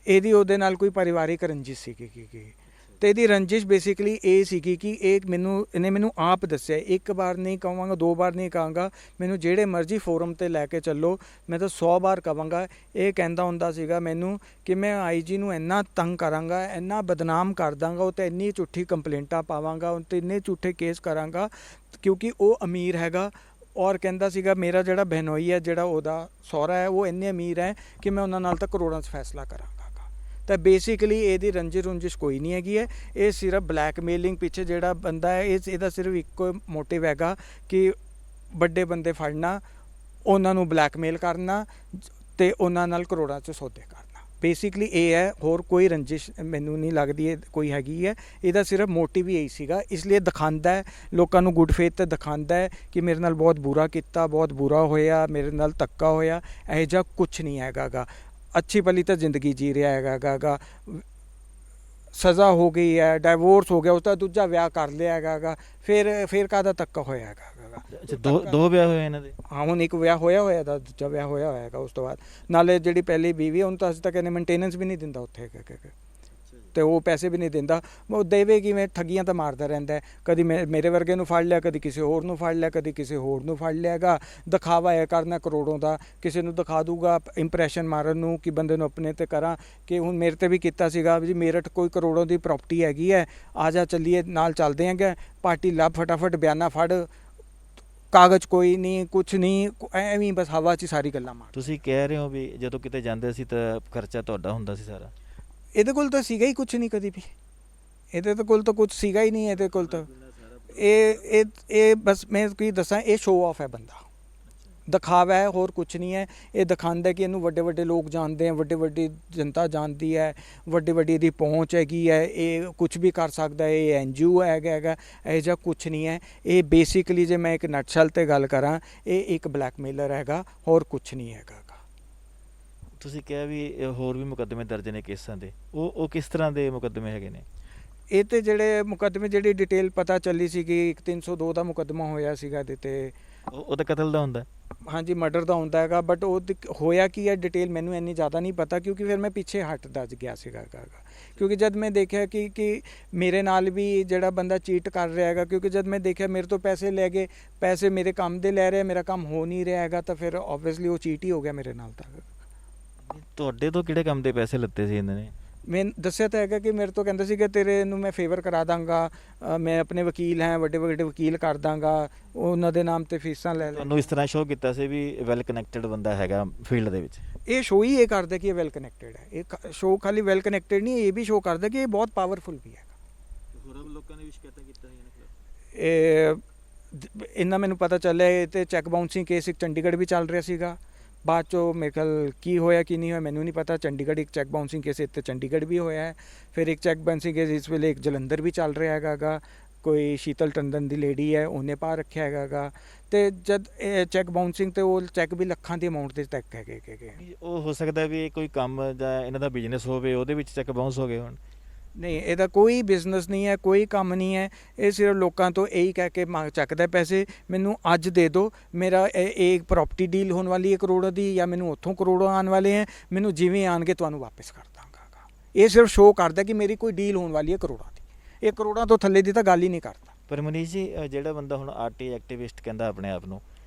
S2: ਇਹਦੀ ਉਹਦੇ ਨਾਲ ਕੋਈ ਪਰਿਵਾਰਿਕ ਰੰਜਿਸ਼ ਸੀਗੀ ਅਤੇ ਇਹਦੀ ਰੰਜਿਸ਼ ਬੇਸਿਕਲੀ ਇਹ ਸੀਗੀ ਕਿ ਇਹਨੇ ਮੈਨੂੰ ਆਪ ਦੱਸਿਆ। 1 ਵਾਰ ਨਹੀਂ ਕਹਾਂਗਾ, 2 ਵਾਰ ਨਹੀਂ ਕਹਾਂਗਾ, ਮੈਨੂੰ ਜਿਹੜੇ ਮਰਜ਼ੀ ਫੋਰਮ 'ਤੇ ਲੈ ਕੇ ਚੱਲੋ, ਮੈਂ ਤਾਂ 100 ਵਾਰ ਕਹਾਂਗਾ। ਇਹ ਕਹਿੰਦਾ ਹੁੰਦਾ ਸੀਗਾ ਮੈਨੂੰ ਕਿ ਮੈਂ IG ਨੂੰ ਇੰਨਾ ਤੰਗ ਕਰਾਂਗਾ, ਇੰਨਾ ਬਦਨਾਮ ਕਰ ਦਾਂਗਾ, ਉਹ 'ਤੇ ਇੰਨੀ ਝੂਠੀ ਕੰਪਲੇਂਟਾਂ ਪਾਵਾਂਗਾ, ਉਹ 'ਤੇ ਇੰਨੇ ਝੂਠੇ ਕੇਸ ਕਰਾਂਗਾ, ਕਿਉਂਕਿ ਉਹ ਅਮੀਰ ਹੈਗਾ। ਔਰ ਕਹਿੰਦਾ ਸੀਗਾ ਮੇਰਾ ਜਿਹੜਾ ਬਹਿਨੋਈ ਹੈ, ਜਿਹੜਾ ਉਹਦਾ ਸਹੁਰਾ ਹੈ, ਉਹ ਇੰਨੇ ਅਮੀਰ ਹੈ ਕਿ ਮੈਂ ਉਹਨਾਂ ਨਾਲ ਤਾਂ ਕਰੋੜਾਂ 'ਚ ਫੈਸਲਾ ਕਰਾਂਗਾ। ਤਾਂ ਬੇਸਿਕਲੀ ਇਹਦੀ ਰੰਜਿਸ਼ ਕੋਈ ਨਹੀਂ ਹੈਗੀ ਹੈ। ਇਹ ਸਿਰਫ ਬਲੈਕਮੇਲਿੰਗ ਪਿੱਛੇ ਜਿਹੜਾ ਬੰਦਾ ਹੈ, ਇਹਦਾ ਸਿਰਫ ਇੱਕੋ ਮੋਟਿਵ ਹੈਗਾ ਕਿ ਵੱਡੇ ਬੰਦੇ ਫੜਨਾ, ਉਹਨਾਂ ਨੂੰ ਬਲੈਕਮੇਲ ਕਰਨਾ ਅਤੇ ਉਹਨਾਂ ਨਾਲ ਕਰੋੜਾਂ 'ਚ ਸੌਦੇ ਕਰਨਾ। ਬੇਸਿਕਲੀ ਇਹ ਹੈ, ਹੋਰ ਕੋਈ ਰੰਜਿਸ਼ ਮੈਨੂੰ ਨਹੀਂ ਲੱਗਦੀ ਇਹ ਕੋਈ ਹੈਗੀ ਹੈ। ਇਹਦਾ ਸਿਰਫ ਮੋਟਿਵ ਹੀ ਇਹੀ ਸੀਗਾ, ਇਸ ਲਈ ਦਿਖਾਉਂਦਾ ਹੈ ਲੋਕਾਂ ਨੂੰ, ਗੁੱਡ ਫੇਥ ਤੇ ਦਿਖਾਉਂਦਾ ਹੈ ਕਿ ਮੇਰੇ ਨਾਲ ਬਹੁਤ ਬੁਰਾ ਕੀਤਾ, ਬਹੁਤ ਬੁਰਾ ਹੋਇਆ, ਮੇਰੇ ਨਾਲ ਧੱਕਾ ਹੋਇਆ। ਇਹੋ ਜਿਹਾ ਕੁਛ ਨਹੀਂ ਹੈਗਾ ਗਾ। ਅੱਛੀ ਭਲੀ ਤਾਂ ਜ਼ਿੰਦਗੀ ਜੀ ਰਿਹਾ ਹੈਗਾ ਗਾ। ਸਜ਼ਾ ਹੋ ਗਈ ਹੈ, ਡਾਈਵੋਰਸ ਹੋ ਗਿਆ, ਉਸ ਦਾ ਦੂਜਾ ਵਿਆਹ ਕਰ ਲਿਆ ਹੈਗਾ। ਫਿਰ ਕਾਹਦਾ ਧੱਕਾ ਹੋਇਆ ਹੈਗਾ?
S3: ਅੱਛਾ, ਦੋ ਵਿਆਹ ਹੋਏ ਇਹਨਾਂ ਦੇ?
S2: ਹਾਂ, ਹੁਣ ਇੱਕ ਵਿਆਹ ਹੋਇਆ ਦਾ, ਦੂਜਾ ਵਿਆਹ ਹੋਇਆ ਹੈਗਾ ਉਸ ਤੋਂ ਬਾਅਦ। ਨਾਲੇ ਜਿਹੜੀ ਪਹਿਲੀ ਬੀਵੀ, ਉਹਨੂੰ ਤਾਂ ਅਜੇ ਤੱਕ ਇਹਨੇ ਮੇਨਟੇਨੈਂਸ ਵੀ ਨਹੀਂ ਦਿੰਦਾ ਉੱਥੇ। ਤੇ ਉਹ ਪੈਸੇ ਵੀ ਨਹੀਂ ਦਿੰਦਾ। ਉਹ ਦੇਵੇ ਕਿਵੇਂ, ਠੱਗੀਆਂ ਤਾਂ ਮਾਰਦਾ ਰਹਿੰਦਾ ਹੈ। ਕਦੀ ਮੇਰੇ ਵਰਗੇ ਨੂੰ ਫੜ ਲਿਆ, ਕਦੀ ਕਿਸੇ ਹੋਰ ਨੂੰ ਫੜ ਲਿਆ, ਕਦੀ ਕਿਸੇ ਹੋਰ ਨੂੰ ਫੜ ਲਿਆਗਾ। ਦਿਖਾਵਾ ਇਹ ਕਰਨਾ ਕਰੋੜੋਂ ਦਾ, ਕਿਸੇ ਨੂੰ ਦਿਖਾ ਦੂਗਾ ਇੰਪ੍ਰੈਸ਼ਨ ਮਾਰਨ ਨੂੰ ਕਿ ਬੰਦੇ ਨੂੰ ਆਪਣੇ ਤੇ ਕਰਾਂ। ਕਿ ਹੁਣ ਮੇਰੇ ਤੇ ਵੀ ਕੀਤਾ ਸੀਗਾ ਜੀ, ਮੇਰਠ ਕੋਈ ਕਰੋੜੋਂ ਦੀ ਪ੍ਰਾਪਰਟੀ ਹੈਗੀ ਹੈ, ਆ ਜਾ ਚੱਲੀਏ ਨਾਲ ਚੱਲਦੇ ਹੈਗੇ, ਪਾਰਟੀ ਲੱਭ ਫਟਾਫਟ ਬਿਆਨਾ ਫੜ, ਕਾਗਜ਼ ਕੋਈ ਨਹੀਂ, ਕੁਛ ਨਹੀਂ, ਐਵੇਂ ਬਸ ਹਵਾ 'ਚ ਸਾਰੀ ਗੱਲਾਂ ਮਾਰ।
S3: ਤੁਸੀਂ ਕਹਿ ਰਹੇ ਹੋ ਵੀ ਜਦੋਂ ਕਿਤੇ ਜਾਂਦੇ ਸੀ ਤਾਂ ਖਰਚਾ ਤੁਹਾਡਾ ਹੁੰਦਾ ਸੀ ਸਾਰਾ?
S2: ਇਹਦੇ ਕੋਲ ਤਾਂ ਸੀਗਾ ਹੀ ਕੁਛ ਨਹੀਂ ਕਦੀ ਵੀ, ਇਹਦੇ ਕੋਲ ਤਾਂ ਕੁਛ ਸੀਗਾ ਹੀ ਨਹੀਂ। ਇਹਦੇ ਕੋਲ ਤਾਂ ਇਹ ਬਸ ਮੈਂ ਕੀ ਦੱਸਾਂ, ਇਹ ਸ਼ੋਅ ਆਫ ਹੈ ਬੰਦਾ, ਦਿਖਾਵਾ ਹੈ, ਹੋਰ ਕੁਛ ਨਹੀਂ ਹੈ। ਇਹ ਦਿਖਾਉਂਦਾ ਕਿ ਇਹਨੂੰ ਵੱਡੇ ਵੱਡੇ ਲੋਕ ਜਾਣਦੇ ਹੈ, ਵੱਡੀ ਜਨਤਾ ਜਾਣਦੀ ਹੈ, ਵੱਡੀ ਇਹਦੀ ਪਹੁੰਚ ਹੈਗੀ ਹੈ, ਇਹ ਕੁਛ ਵੀ ਕਰ ਸਕਦਾ ਹੈ, ਇਹ NGO ਹੈਗਾ। ਇਹ ਜਿਹਾ ਕੁਛ ਨਹੀਂ ਹੈ। ਇਹ ਬੇਸਿਕਲੀ ਜੇ ਮੈਂ ਇੱਕ ਨਟਸ਼ਲ 'ਤੇ ਗੱਲ ਕਰਾਂ, ਇਹ ਇੱਕ ਬਲੈਕਮੇਲਰ ਹੈਗਾ, ਹੋਰ ਕੁਛ ਨਹੀਂ ਹੈਗਾ।
S3: ਤੁਸੀਂ ਕਿਹਾ ਵੀ ਹੋਰ ਵੀ ਮੁਕੱਦਮੇ ਦਰਜ ਨੇ ਕੇਸਾਂ ਦੇ, ਉਹ ਕਿਸ ਤਰ੍ਹਾਂ ਦੇ ਮੁਕੱਦਮੇ ਹੈਗੇ ਨੇ?
S2: ਇਹ ਤੇ ਜਿਹੜੇ ਮੁਕੱਦਮੇ, ਜਿਹੜੀ ਡਿਟੇਲ ਪਤਾ ਚੱਲੀ ਸੀ ਕਿ ਇੱਕ 302 ਦਾ ਮੁਕੱਦਮਾ ਹੋਇਆ ਸੀਗਾ ਇਹਦੇ ਤੇ।
S3: ਉਹ ਤਾਂ ਕਤਲ ਦਾ ਹੁੰਦਾ?
S2: ਹਾਂਜੀ, ਮਰਡਰ ਦਾ ਹੁੰਦਾ ਹੈਗਾ, ਬਟ ਉਹ ਹੋਇਆ ਕੀ ਹੈ ਡਿਟੇਲ ਮੈਨੂੰ ਇੰਨੀ ਜ਼ਿਆਦਾ ਨਹੀਂ ਪਤਾ, ਕਿਉਂਕਿ ਫਿਰ ਮੈਂ ਪਿੱਛੇ ਹਟਦਾ ਗਿਆ ਸੀਗਾ। ਕਿਉਂਕਿ ਜਦ ਮੈਂ ਦੇਖਿਆ ਕਿ ਮੇਰੇ ਨਾਲ ਵੀ ਜਿਹੜਾ ਬੰਦਾ ਚੀਟ ਕਰ ਰਿਹਾ ਹੈਗਾ, ਕਿਉਂਕਿ ਜਦ ਮੈਂ ਦੇਖਿਆ ਮੇਰੇ ਤੋਂ ਪੈਸੇ ਲੈ ਗਏ, ਪੈਸੇ ਮੇਰੇ ਕੰਮ ਦੇ ਲੈ ਰਹੇ, ਮੇਰਾ ਕੰਮ ਹੋ ਨਹੀਂ ਰਿਹਾ ਹੈਗਾ, ਤਾਂ ਫਿਰ ਓਬਵੀਅਸਲੀ ਉਹ ਚੀਟ ਹੀ ਹੋ ਗਿਆ ਮੇਰੇ ਨਾਲ। ਤਾਂ
S3: ਤੁਹਾਡੇ ਤੋਂ ਕਿਹੜੇ ਕੰਮ ਦੇ ਪੈਸੇ ਲੱਤੇ ਸੀ ਇਹਨਾਂ ਨੇ?
S2: ਮੈਂ ਦੱਸਿਆ ਤਾਂ ਹੈਗਾ ਕਿ ਮੇਰੇ ਤੋਂ ਕਹਿੰਦਾ ਸੀ ਕਿ ਤੇਰੇ ਨੂੰ ਮੈਂ ਫੇਵਰ ਕਰਾ ਦਾਂਗਾ, ਮੈਂ ਆਪਣੇ ਵਕੀਲ ਹੈ, ਵੱਡੇ ਵਕੀਲ ਕਰ ਦਾਂਗਾ, ਉਹਨਾਂ ਦੇ ਨਾਮ ਤੇ ਫੀਸਾਂ ਲੈ ਲੈ।
S3: ਤੁਹਾਨੂੰ ਇਸ ਤਰ੍ਹਾਂ ਸ਼ੋਅ ਕੀਤਾ ਸੀ ਵੀ ਵੈਲ ਕਨੈਕਟਡ ਬੰਦਾ ਹੈਗਾ ਫੀਲਡ ਦੇ ਵਿੱਚ?
S2: ਇਹ ਸ਼ੋਅ ਹੀ ਇਹ ਕਰਦਾ ਕਿ ਇਹ ਵੈਲ ਕਨੈਕਟਡ ਹੈ। ਇਹ ਸ਼ੋਅ ਖਾਲੀ ਵੈਲ ਕਨੈਕਟਡ ਨਹੀਂ, ਇਹ ਵੀ ਸ਼ੋਅ ਕਰਦਾ ਕਿ ਇਹ ਬਹੁਤ ਪਾਵਰਫੁਲ ਵੀ ਹੈਗਾ।
S3: ਹੋਰ ਲੋਕਾਂ ਨੇ ਵੀ ਸ਼ਿਕਾਇਤਾਂ ਕੀਤੀਆਂ
S2: ਇੰਨਾ ਮੈਨੂੰ ਪਤਾ ਚੱਲਿਆ, ਇਹ ਤੇ ਚੈੱਕ ਬਾਉਂਸਿੰਗ ਕੇਸ ਇੱਕ ਚੰਡੀਗੜ੍ਹ ਵੀ ਚੱਲ ਰਿਹਾ ਸੀਗਾ। ਬਾਅਦ 'ਚੋਂ ਮੇਰੇ ਖਿਆਲ ਕੀ ਹੋਇਆ ਕੀ ਨਹੀਂ ਹੋਇਆ ਮੈਨੂੰ ਨਹੀਂ ਪਤਾ। ਚੰਡੀਗੜ੍ਹ ਇੱਕ ਚੈੱਕ ਬਾਉਂਸਿੰਗ ਕੇਸ ਇੱਥੇ ਚੰਡੀਗੜ੍ਹ ਵੀ ਹੋਇਆ ਹੈ, ਫਿਰ ਇੱਕ ਚੈੱਕ ਬਾਉਂਸਿੰਗ ਕੇਸ ਇਸ ਵੇਲੇ ਇੱਕ ਜਲੰਧਰ ਵੀ ਚੱਲ ਰਿਹਾ ਹੈਗਾ। ਕੋਈ ਸ਼ੀਤਲ ਟੰਡਨ ਦੀ ਲੇਡੀ ਹੈ, ਉਹਨੇ ਪਾ ਰੱਖਿਆ ਹੈਗਾ। ਅਤੇ ਜਦ ਇਹ ਚੈੱਕ ਬਾਉਂਸਿੰਗ 'ਤੇ ਉਹ ਚੈੱਕ ਵੀ ਲੱਖਾਂ ਦੀ ਅਮਾਊਂਟ ਦੇ ਤੱਕ ਹੈਗੇ।
S3: ਉਹ ਹੋ ਸਕਦਾ ਵੀ ਇਹ ਕੋਈ ਕੰਮ ਜਾਂ ਇਹਨਾਂ ਦਾ ਬਿਜ਼ਨਸ ਹੋਵੇ, ਉਹਦੇ ਵਿੱਚ ਚੈੱਕ ਬਾਉਂਸ ਹੋ ਗਏ ਹੋਣ।
S2: ਨਹੀਂ, ਇਹਦਾ ਕੋਈ ਬਿਜ਼ਨਸ ਨਹੀਂ ਹੈ, ਕੋਈ ਕੰਮ ਨਹੀਂ ਹੈ। ਇਹ ਸਿਰਫ ਲੋਕਾਂ ਤੋਂ ਇਹੀ ਕਹਿ ਕੇ ਚੱਕਦਾ ਪੈਸੇ, ਮੈਨੂੰ ਅੱਜ ਦੇ ਦਿਓ, ਮੇਰਾ ਇਹ ਪ੍ਰੋਪਰਟੀ ਡੀਲ ਹੋਣ ਵਾਲੀ ਹੈ ਕਰੋੜਾਂ ਦੀ, ਜਾਂ ਮੈਨੂੰ ਉੱਥੋਂ ਕਰੋੜਾਂ ਆਉਣ ਵਾਲੇ ਹੈ, ਮੈਨੂੰ ਜਿਵੇਂ ਆਉਣਗੇ ਤੁਹਾਨੂੰ ਵਾਪਸ ਕਰ ਦਾਂਗਾ। ਇਹ ਸਿਰਫ ਸ਼ੋਅ ਕਰਦਾ ਕਿ ਮੇਰੀ ਕੋਈ ਡੀਲ ਹੋਣ ਵਾਲੀ ਹੈ ਕਰੋੜਾਂ ਦੀ। ਇਹ ਕਰੋੜਾਂ ਤੋਂ ਥੱਲੇ ਦੀ ਤਾਂ ਗੱਲ ਹੀ ਨਹੀਂ ਕਰਦਾ।
S3: ਪਰ ਮਨੀਸ਼ ਜੀ, ਜਿਹੜਾ ਬੰਦਾ ਹੁਣ RT ਐਕਟਿਵਿਸਟ ਕਹਿੰਦਾ ਆਪਣੇ ਆਪ ਨੂੰ,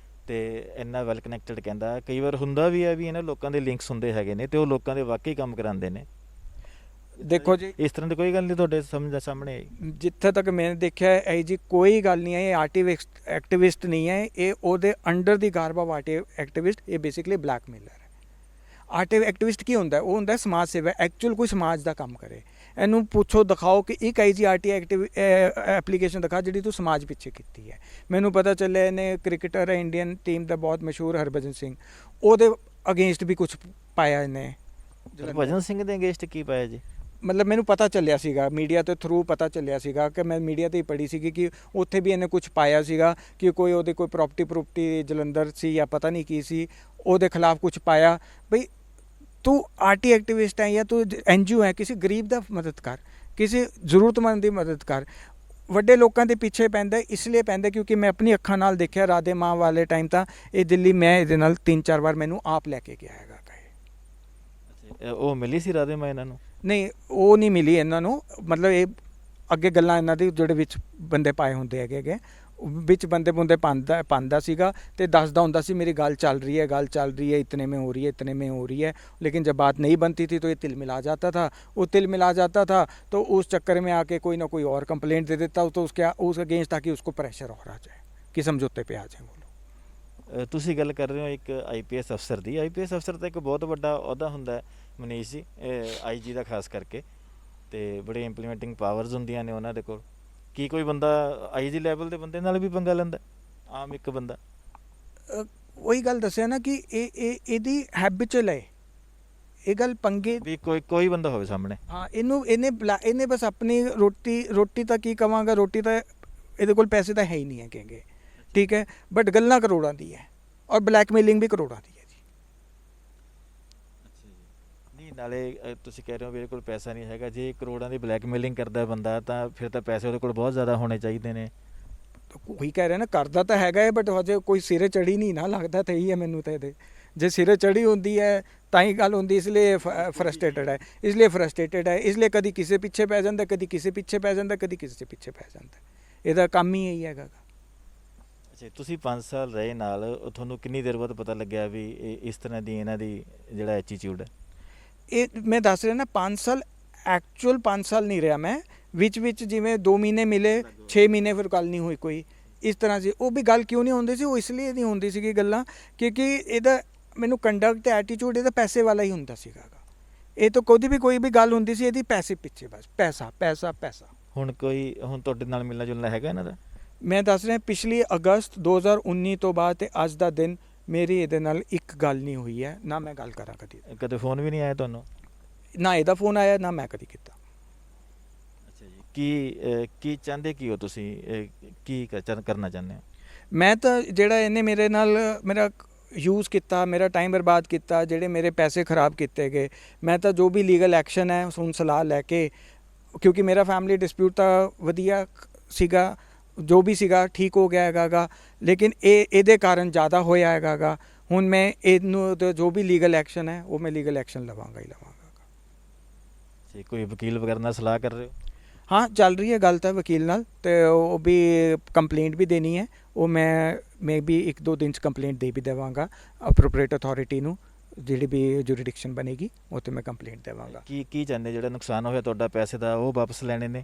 S3: ਅਤੇ ਇੰਨਾ ਵੈਲ ਕਨੈਕਟਡ ਕਹਿੰਦਾ, ਕਈ ਵਾਰ ਹੁੰਦਾ ਵੀ ਹੈ ਵੀ ਇਹਨਾਂ ਲੋਕਾਂ ਦੇ ਲਿੰਕਸ ਹੁੰਦੇ ਹੈਗੇ ਨੇ ਅਤੇ ਉਹ ਲੋਕਾਂ ਦੇ ਵਾਕਈ ਕੰਮ ਕਰਾਉਂਦੇ ਨੇ।
S2: ਦੇਖੋ ਜੀ,
S3: ਇਸ ਤਰ੍ਹਾਂ ਦੀ ਕੋਈ ਗੱਲ ਨਹੀਂ ਤੁਹਾਡੇ ਸਾਹਮਣੇ ਆਈ?
S2: ਜਿੱਥੇ ਤੱਕ ਮੈਂ ਦੇਖਿਆ ਇਹ ਜੀ ਕੋਈ ਗੱਲ ਨਹੀਂ ਹੈ। ਇਹ ਐਕਟਿਵਿਸਟ ਨਹੀਂ ਹੈ, ਇਹ ਉਹਦੇ ਅੰਡਰ ਦੀ ਗਾਰਬ ਆਫ ਐਕਟਿਵਿਸਟ। ਇਹ ਬੇਸਿਕਲੀ ਬਲੈਕਮੇਲਰ ਹੈ। ਐਕਟਿਵਿਸਟ ਕੀ ਹੁੰਦਾ? ਉਹ ਹੁੰਦਾ ਸਮਾਜ ਸੇਵਾ, ਐਕਚੁਅਲ ਕੋਈ ਸਮਾਜ ਦਾ ਕੰਮ ਕਰੇ। ਇਹਨੂੰ ਪੁੱਛੋ, ਦਿਖਾਓ ਕਿ ਇੱਕ ਜੀ RT ਐਪਲੀਕੇਸ਼ਨ ਦਿਖਾ ਜਿਹੜੀ ਤੂੰ ਸਮਾਜ ਪਿੱਛੇ ਕੀਤੀ ਹੈ। ਮੈਨੂੰ ਪਤਾ ਚੱਲਿਆ ਇਹਨੇ ਕ੍ਰਿਕਟਰ ਹੈ ਇੰਡੀਅਨ ਟੀਮ ਦਾ ਬਹੁਤ ਮਸ਼ਹੂਰ ਹਰਭਜਨ ਸਿੰਘ, ਉਹਦੇ ਅਗੇਂਸਟ ਵੀ ਕੁਝ ਪਾਇਆ ਇਹਨੇ।
S3: ਹਰਭਜਨ ਸਿੰਘ ਦੇ ਅਗੇਂਸਟ ਕੀ ਪਾਇਆ ਜੀ?
S2: ਮਤਲਬ ਮੈਨੂੰ ਪਤਾ ਚੱਲਿਆ ਸੀਗਾ, ਮੀਡੀਆ ਦੇ ਥਰੂ ਪਤਾ ਚੱਲਿਆ ਸੀਗਾ ਕਿ ਮੈਂ ਮੀਡੀਆ 'ਤੇ ਹੀ ਪੜ੍ਹੀ ਸੀਗੀ ਕਿ ਉੱਥੇ ਵੀ ਇਹਨੇ ਕੁਝ ਪਾਇਆ ਸੀਗਾ ਕਿ ਕੋਈ ਉਹਦੇ ਕੋਈ ਪ੍ਰਾਪਰਟੀ ਜਲੰਧਰ ਸੀ ਜਾਂ ਪਤਾ ਨਹੀਂ ਕੀ ਸੀ, ਉਹਦੇ ਖਿਲਾਫ ਕੁਝ ਪਾਇਆ। ਬਈ ਤੂੰ RT ਐਕਟਿਵਿਸਟ ਹੈ ਜਾਂ ਤੂੰ NGO ਹੈ, ਕਿਸੇ ਗਰੀਬ ਦਾ ਮਦਦ ਕਰ, ਕਿਸੇ ਜ਼ਰੂਰਤਮੰਦ ਦੀ ਮਦਦ ਕਰ। ਵੱਡੇ ਲੋਕਾਂ ਦੇ ਪਿੱਛੇ ਪੈਂਦਾ ਇਸ ਲਈ ਪੈਂਦਾ ਕਿਉਂਕਿ ਮੈਂ ਆਪਣੀ ਅੱਖਾਂ ਨਾਲ ਦੇਖਿਆ ਰਾਧੇ ਮਾਂ ਵਾਲੇ ਟਾਈਮ ਤਾਂ ਇਹ ਦਿੱਲੀ, ਮੈਂ ਇਹਦੇ ਨਾਲ 3-4 ਵਾਰ ਮੈਨੂੰ ਆਪ ਲੈ ਕੇ ਗਿਆ ਹੈਗਾ।
S3: ਉਹ ਮਿਲੀ ਸੀ ਰਾਧੇ ਮਾਂ ਇਹਨਾਂ ਨੂੰ?
S2: ਨਹੀਂ, ਉਹ ਨਹੀਂ ਮਿਲੀ ਇਹਨਾਂ ਨੂੰ। ਮਤਲਬ ਇਹ ਅੱਗੇ ਗੱਲਾਂ ਇਹਨਾਂ ਦੀ ਜਿਹੜੇ ਵਿੱਚ ਬੰਦੇ ਪਾਏ ਹੁੰਦੇ ਹੈਗੇ, ਵਿੱਚ ਬੰਦੇ ਪਾਉਂਦਾ ਸੀਗਾ ਅਤੇ ਦੱਸਦਾ ਹੁੰਦਾ ਸੀ ਮੇਰੀ ਗੱਲ ਚੱਲ ਰਹੀ है, इतने में हो रही है। लेकिन जब बात नहीं बनती थी तो ये तिल मिला जाता था। तो उस चक्कर में आके कोई ना कोई और कंप्लेंट दे देता तो उस अगेंस्ट ताकि उसको प्रेशर और आ जाए कि समझौते पे आ जाए वो लोग।
S3: ਤੁਸੀਂ ਗੱਲ ਕਰ ਰਹੇ ਹੋ ਇੱਕ IPS ਅਫਸਰ ਦੀ। IPS ਅਫਸਰ ਤਾਂ ਇੱਕ ਬਹੁਤ ਵੱਡਾ ਅਹੁਦਾ ਹੁੰਦਾ ਮਨੀਸ਼ ਜੀ, IG ਦਾ ਖਾਸ ਕਰਕੇ, ਅਤੇ ਬੜੇ ਇੰਪਲੀਮੈਂਟਿੰਗ ਪਾਵਰਸ ਹੁੰਦੀਆਂ ਨੇ ਉਹਨਾਂ ਦੇ ਕੋਲ। ਕੀ ਕੋਈ ਬੰਦਾ IG ਲੈਵਲ ਦੇ ਬੰਦੇ ਨਾਲ ਵੀ ਪੰਗਾ ਲੈਂਦਾ, ਆਮ ਇੱਕ ਬੰਦਾ?
S2: ਉਹੀ ਗੱਲ ਦੱਸਿਆ ਨਾ ਕਿ ਇਹਦੀ ਹੈਬਿਚੁਅਲ ਹੈ ਇਹ ਗੱਲ, ਪੰਗੇ
S3: ਵੀ ਕੋਈ ਬੰਦਾ ਹੋਵੇ ਸਾਹਮਣੇ।
S2: ਹਾਂ, ਇਹਨੇ ਬਸ ਆਪਣੀ ਰੋਟੀ ਤਾਂ ਕੀ ਕਵਾਂਗਾ, ਰੋਟੀ ਤਾਂ ਇਹਦੇ ਕੋਲ ਪੈਸੇ ਤਾਂ ਹੈ ਹੀ ਨਹੀਂ ਹੈ ਕਹਿੰਗੇ, ਠੀਕ ਹੈ, ਬਟ ਗੱਲਾਂ ਕਰੋੜਾਂ ਦੀ ਹੈ ਔਰ ਬਲੈਕਮੇਲਿੰਗ ਵੀ ਕਰੋੜਾਂ ਦੀ ਹੈ ਜੀ।
S3: ਨਹੀਂ, ਨਾਲੇ ਤੁਸੀਂ ਕਹਿ ਰਹੇ ਹੋ ਮੇਰੇ ਕੋਲ ਪੈਸਾ ਨਹੀਂ ਹੈਗਾ। ਜੇ ਕਰੋੜਾਂ ਦੀ ਬਲੈਕਮੇਲਿੰਗ ਕਰਦਾ ਬੰਦਾ ਤਾਂ ਫਿਰ ਤਾਂ ਪੈਸੇ ਉਹਦੇ ਕੋਲ ਬਹੁਤ ਜ਼ਿਆਦਾ ਹੋਣੇ ਚਾਹੀਦੇ ਨੇ।
S2: ਉਹੀ ਕਹਿ ਰਿਹਾ ਨਾ, ਕਰਦਾ ਤਾਂ ਹੈਗਾ ਹੈ ਬਟ ਹਜੇ ਕੋਈ ਸਿਰੇ ਚੜੀ ਨਹੀਂ ਨਾ, ਲੱਗਦਾ ਤਾਂ ਇਹੀ ਹੈ ਮੈਨੂੰ ਤਾਂ ਇਹਦੇ। ਜੇ ਸਿਰੇ ਚੜੀ ਹੁੰਦੀ ਹੈ ਤਾਂ ਹੀ ਗੱਲ ਹੁੰਦੀ, ਇਸ ਲਈ ਫਰਸਟ੍ਰੇਟਡ ਹੈ, ਇਸ ਲਈ ਕਦੀ ਕਿਸੇ ਪਿੱਛੇ ਪੈ ਜਾਂਦਾ, ਕਦੀ ਕਿਸੇ ਪਿੱਛੇ ਪੈ ਜਾਂਦਾ, ਕਦੀ ਕਿਸੇ ਪਿੱਛੇ ਪੈ ਜਾਂਦਾ। ਇਹਦਾ ਕੰਮ ਹੀ ਇਹੀ ਹੈਗਾ ਗਾ।
S3: ਅੱਛਾ, ਤੁਸੀਂ 5 ਸਾਲ ਰਹੇ ਨਾਲ, ਤੁਹਾਨੂੰ ਕਿੰਨੀ ਦੇਰ ਬਾਅਦ ਪਤਾ ਲੱਗਿਆ ਵੀ ਇਸ ਤਰ੍ਹਾਂ ਦੀ ਇਹਨਾਂ ਦੀ ਜਿਹੜਾ ਐਟੀਟਿਊਡ ਹੈ?
S2: ਇਹ ਮੈਂ ਦੱਸ ਰਿਹਾ ਨਾ, 5 ਸਾਲ ਐਕਚੁਅਲ 5 ਸਾਲ ਨਹੀਂ ਰਿਹਾ ਮੈਂ, ਵਿੱਚ ਜਿਵੇਂ 2 ਮਹੀਨੇ ਮਿਲੇ, 6 ਮਹੀਨੇ ਫਿਰ ਗੱਲ ਨਹੀਂ ਹੋਈ ਕੋਈ, ਇਸ ਤਰ੍ਹਾਂ ਸੀ। ਉਹ ਵੀ ਗੱਲ ਕਿਉਂ ਨਹੀਂ ਹੁੰਦੀ ਸੀ, ਉਹ ਇਸ ਲਈ ਨਹੀਂ ਹੁੰਦੀ ਸੀਗੀ ਗੱਲਾਂ ਕਿਉਂਕਿ ਇਹਦਾ ਮੈਨੂੰ ਕੰਡਕਟ ਤੇ ਐਟੀਟਿਊਡ ਇਹਦਾ ਪੈਸੇ ਵਾਲਾ ਹੀ ਹੁੰਦਾ ਸੀਗਾ। ਇਹ ਤਾਂ ਕੋਈ ਵੀ ਗੱਲ ਹੁੰਦੀ ਸੀ ਇਹਦੀ ਪੈਸੇ ਪਿੱਛੇ, ਬਸ ਪੈਸਾ ਪੈਸਾ ਪੈਸਾ।
S3: ਹੁਣ ਤੁਹਾਡੇ ਨਾਲ ਮਿਲਣਾ ਜੁਲਣਾ ਹੈਗਾ ਇਹਨਾਂ ਦਾ?
S2: ਮੈਂ ਦੱਸ ਰਿਹਾ, ਪਿਛਲੀ ਅਗਸਤ 2019 ਤੋਂ ਬਾਅਦ ਤੇ ਅੱਜ ਦਾ ਦਿਨ ਮੇਰੀ ਇਹਦੇ ਨਾਲ ਇੱਕ ਗੱਲ ਨਹੀਂ ਹੋਈ ਹੈ, ਨਾ ਮੈਂ ਗੱਲ ਕਰਾਂ
S3: ਕਦੇ ਫੋਨ ਵੀ ਨਹੀਂ ਆਇਆ ਤੁਹਾਨੂੰ?
S2: ਨਾ ਇਹਦਾ ਫੋਨ ਆਇਆ, ਨਾ ਮੈਂ ਕਦੀ ਕੀਤਾ।
S3: ਅੱਛਾ ਜੀ, ਕੀ ਚਾਹੁੰਦੇ ਕੀ ਹੋ ਤੁਸੀਂ, ਕੀ ਕਰਨਾ ਚਾਹੁੰਦੇ ਹੋ?
S2: ਮੈਂ ਤਾਂ ਜਿਹੜਾ ਇਹਨੇ ਮੇਰੇ ਨਾਲ ਮੇਰਾ ਯੂਜ਼ ਕੀਤਾ, ਮੇਰਾ ਟਾਈਮ ਬਰਬਾਦ ਕੀਤਾ, ਜਿਹੜੇ ਮੇਰੇ ਪੈਸੇ ਖਰਾਬ ਕੀਤੇ ਗਏ, ਮੈਂ ਤਾਂ ਜੋ ਵੀ ਲੀਗਲ ਐਕਸ਼ਨ ਹੈ ਹੁਣ ਸਲਾਹ ਲੈ ਕੇ, ਕਿਉਂਕਿ ਮੇਰਾ ਫੈਮਿਲੀ ਡਿਸਪਿਊਟ ਤਾਂ ਵਧੀਆ ਸੀਗਾ, ਜੋ ਵੀ ਸੀਗਾ ਠੀਕ ਹੋ ਗਿਆ ਹੈਗਾ, ਲੇਕਿਨ ਇਹਦੇ ਕਾਰਨ ਜ਼ਿਆਦਾ ਹੋਇਆ ਹੈਗਾ। ਹੁਣ ਮੈਂ ਇਹਨੂੰ ਜੋ ਵੀ ਲੀਗਲ ਐਕਸ਼ਨ ਹੈ ਉਹ ਮੈਂ ਲੀਗਲ ਐਕਸ਼ਨ ਲਵਾਂਗਾ ਹੀ ਲਵਾਂਗਾ।
S3: ਜੀ, ਕੋਈ ਵਕੀਲ ਵਗੈਰਾ ਨਾਲ ਸਲਾਹ ਕਰ ਰਹੇ ਹੋ?
S2: ਹਾਂ, ਚੱਲ ਰਹੀ ਹੈ ਗੱਲ ਤਾਂ ਵਕੀਲ ਨਾਲ, ਤੇ ਉਹ ਵੀ ਕੰਪਲੇਂਟ ਵੀ ਦੇਣੀ ਹੈ, ਉਹ ਮੈਂ ਵੀ 1-2 ਦਿਨ 'ਚ ਕੰਪਲੇਂਟ ਦੇ ਵੀ ਦੇਵਾਂਗਾ ਅਪਰੋਪਰੀਏਟ ਅਥਾਰਟੀ ਨੂੰ, ਜਿਹੜੀ ਵੀ ਜੁਰੀਡਿਕਸ਼ਨ ਬਣੇਗੀ ਉਹ 'ਤੇ ਮੈਂ ਕੰਪਲੇਂਟ ਦੇਵਾਂਗਾ।
S3: ਕੀ ਚਾਹੁੰਦੇ, ਜਿਹੜਾ ਨੁਕਸਾਨ ਹੋਇਆ ਤੁਹਾਡਾ ਪੈਸੇ ਦਾ, ਉਹ ਵਾਪਸ ਲੈਣੇ ਨੇ?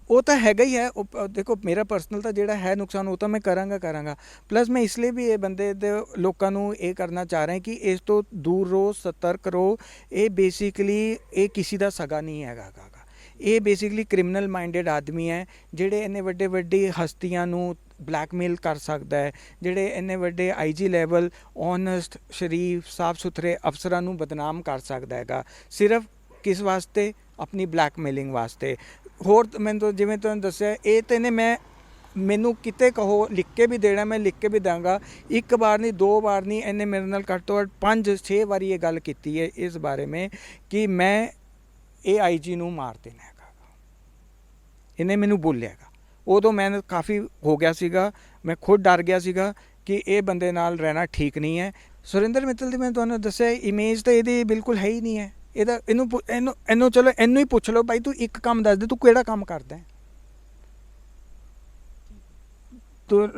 S2: ਉਹ ਤਾਂ ਹੈਗਾ ਹੀ ਹੈ, ਉਹ ਦੇਖੋ ਮੇਰਾ ਪਰਸਨਲ ਤਾਂ ਜਿਹੜਾ ਹੈ ਨੁਕਸਾਨ ਉਹ ਤਾਂ ਮੈਂ ਕਰਾਂਗਾ। ਪਲੱਸ ਮੈਂ ਇਸ ਲਈ ਵੀ ਇਹ ਬੰਦੇ ਦੇ ਲੋਕਾਂ ਨੂੰ ਇਹ ਕਰਨਾ ਚਾਹ ਰਿਹਾ ਕਿ ਇਸ ਤੋਂ ਦੂਰ ਰਹੋ, ਸਤਰਕ ਰਹੋ। ਇਹ ਬੇਸਿਕਲੀ ਇਹ ਕਿਸੇ ਦਾ ਸਗਾ ਨਹੀਂ ਹੈਗਾ, ਇਹ ਬੇਸਿਕਲੀ ਕ੍ਰਿਮੀਨਲ ਮਾਈਂਡਡ ਆਦਮੀ ਹੈ, ਜਿਹੜੇ ਇੰਨੇ ਵੱਡੀ ਹਸਤੀਆਂ ਨੂੰ ਬਲੈਕਮੇਲ ਕਰ ਸਕਦਾ ਹੈ, ਜਿਹੜੇ ਇੰਨੇ ਵੱਡੇ IG ਲੈਵਲ ਓਨੈਸਟ ਸ਼ਰੀਫ ਸਾਫ ਸੁਥਰੇ ਅਫਸਰਾਂ ਨੂੰ ਬਦਨਾਮ ਕਰ ਸਕਦਾ ਹੈਗਾ, ਸਿਰਫ ਕਿਸ ਵਾਸਤੇ? ਆਪਣੀ ਬਲੈਕਮੇਲਿੰਗ ਵਾਸਤੇ। ਹੋਰ ਮੈਨੂੰ ਤਾਂ ਜਿਵੇਂ ਤੁਹਾਨੂੰ ਦੱਸਿਆ, ਇਹ ਤਾਂ ਨੇ ਮੈਨੂੰ ਕਿਤੇ ਕਹੋ ਲਿਖ ਕੇ ਵੀ ਦੇਣਾ, ਮੈਂ ਲਿਖ ਕੇ ਵੀ ਦਾਂਗਾ। 1 ਵਾਰ ਨਹੀਂ, 2 ਵਾਰ ਨਹੀਂ, ਇਹਨੇ ਮੇਰੇ ਨਾਲ ਘੱਟ ਤੋਂ ਘੱਟ 5-6 ਵਾਰੀ ਇਹ ਗੱਲ ਕੀਤੀ ਹੈ ਇਸ ਬਾਰੇ ਮੈਂ ਕਿ ਮੈਂ ਇਹ IG ਨੂੰ ਮਾਰ ਦੇਣਾ ਹੈਗਾ। ਇਹਨੇ ਮੈਨੂੰ ਬੋਲਿਆ ਹੈਗਾ, ਉਦੋਂ ਮੈਂ ਕਾਫੀ ਹੋ ਗਿਆ ਸੀਗਾ, ਮੈਂ ਖੁਦ ਡਰ ਗਿਆ ਸੀਗਾ ਕਿ ਇਹ ਬੰਦੇ ਨਾਲ ਰਹਿਣਾ ਠੀਕ ਨਹੀਂ ਹੈ। ਸੁਰਿੰਦਰ ਮਿੱਤਲ ਦੀ ਮੈਂ ਤੁਹਾਨੂੰ ਦੱਸਿਆ ਇਮੇਜ ਤਾਂ ਇਹਦੀ ਬਿਲਕੁਲ ਹੈ ਹੀ ਨਹੀਂ ਹੈ। ਇਹਨੂੰ ਚਲੋ ਇਹਨੂੰ ਹੀ ਪੁੱਛ ਲਓ, ਭਾਈ ਤੂੰ ਇੱਕ ਕੰਮ ਦੱਸ ਦੇ, ਤੂੰ ਕਿਹੜਾ ਕੰਮ ਕਰਦਾ? ਤੂੰ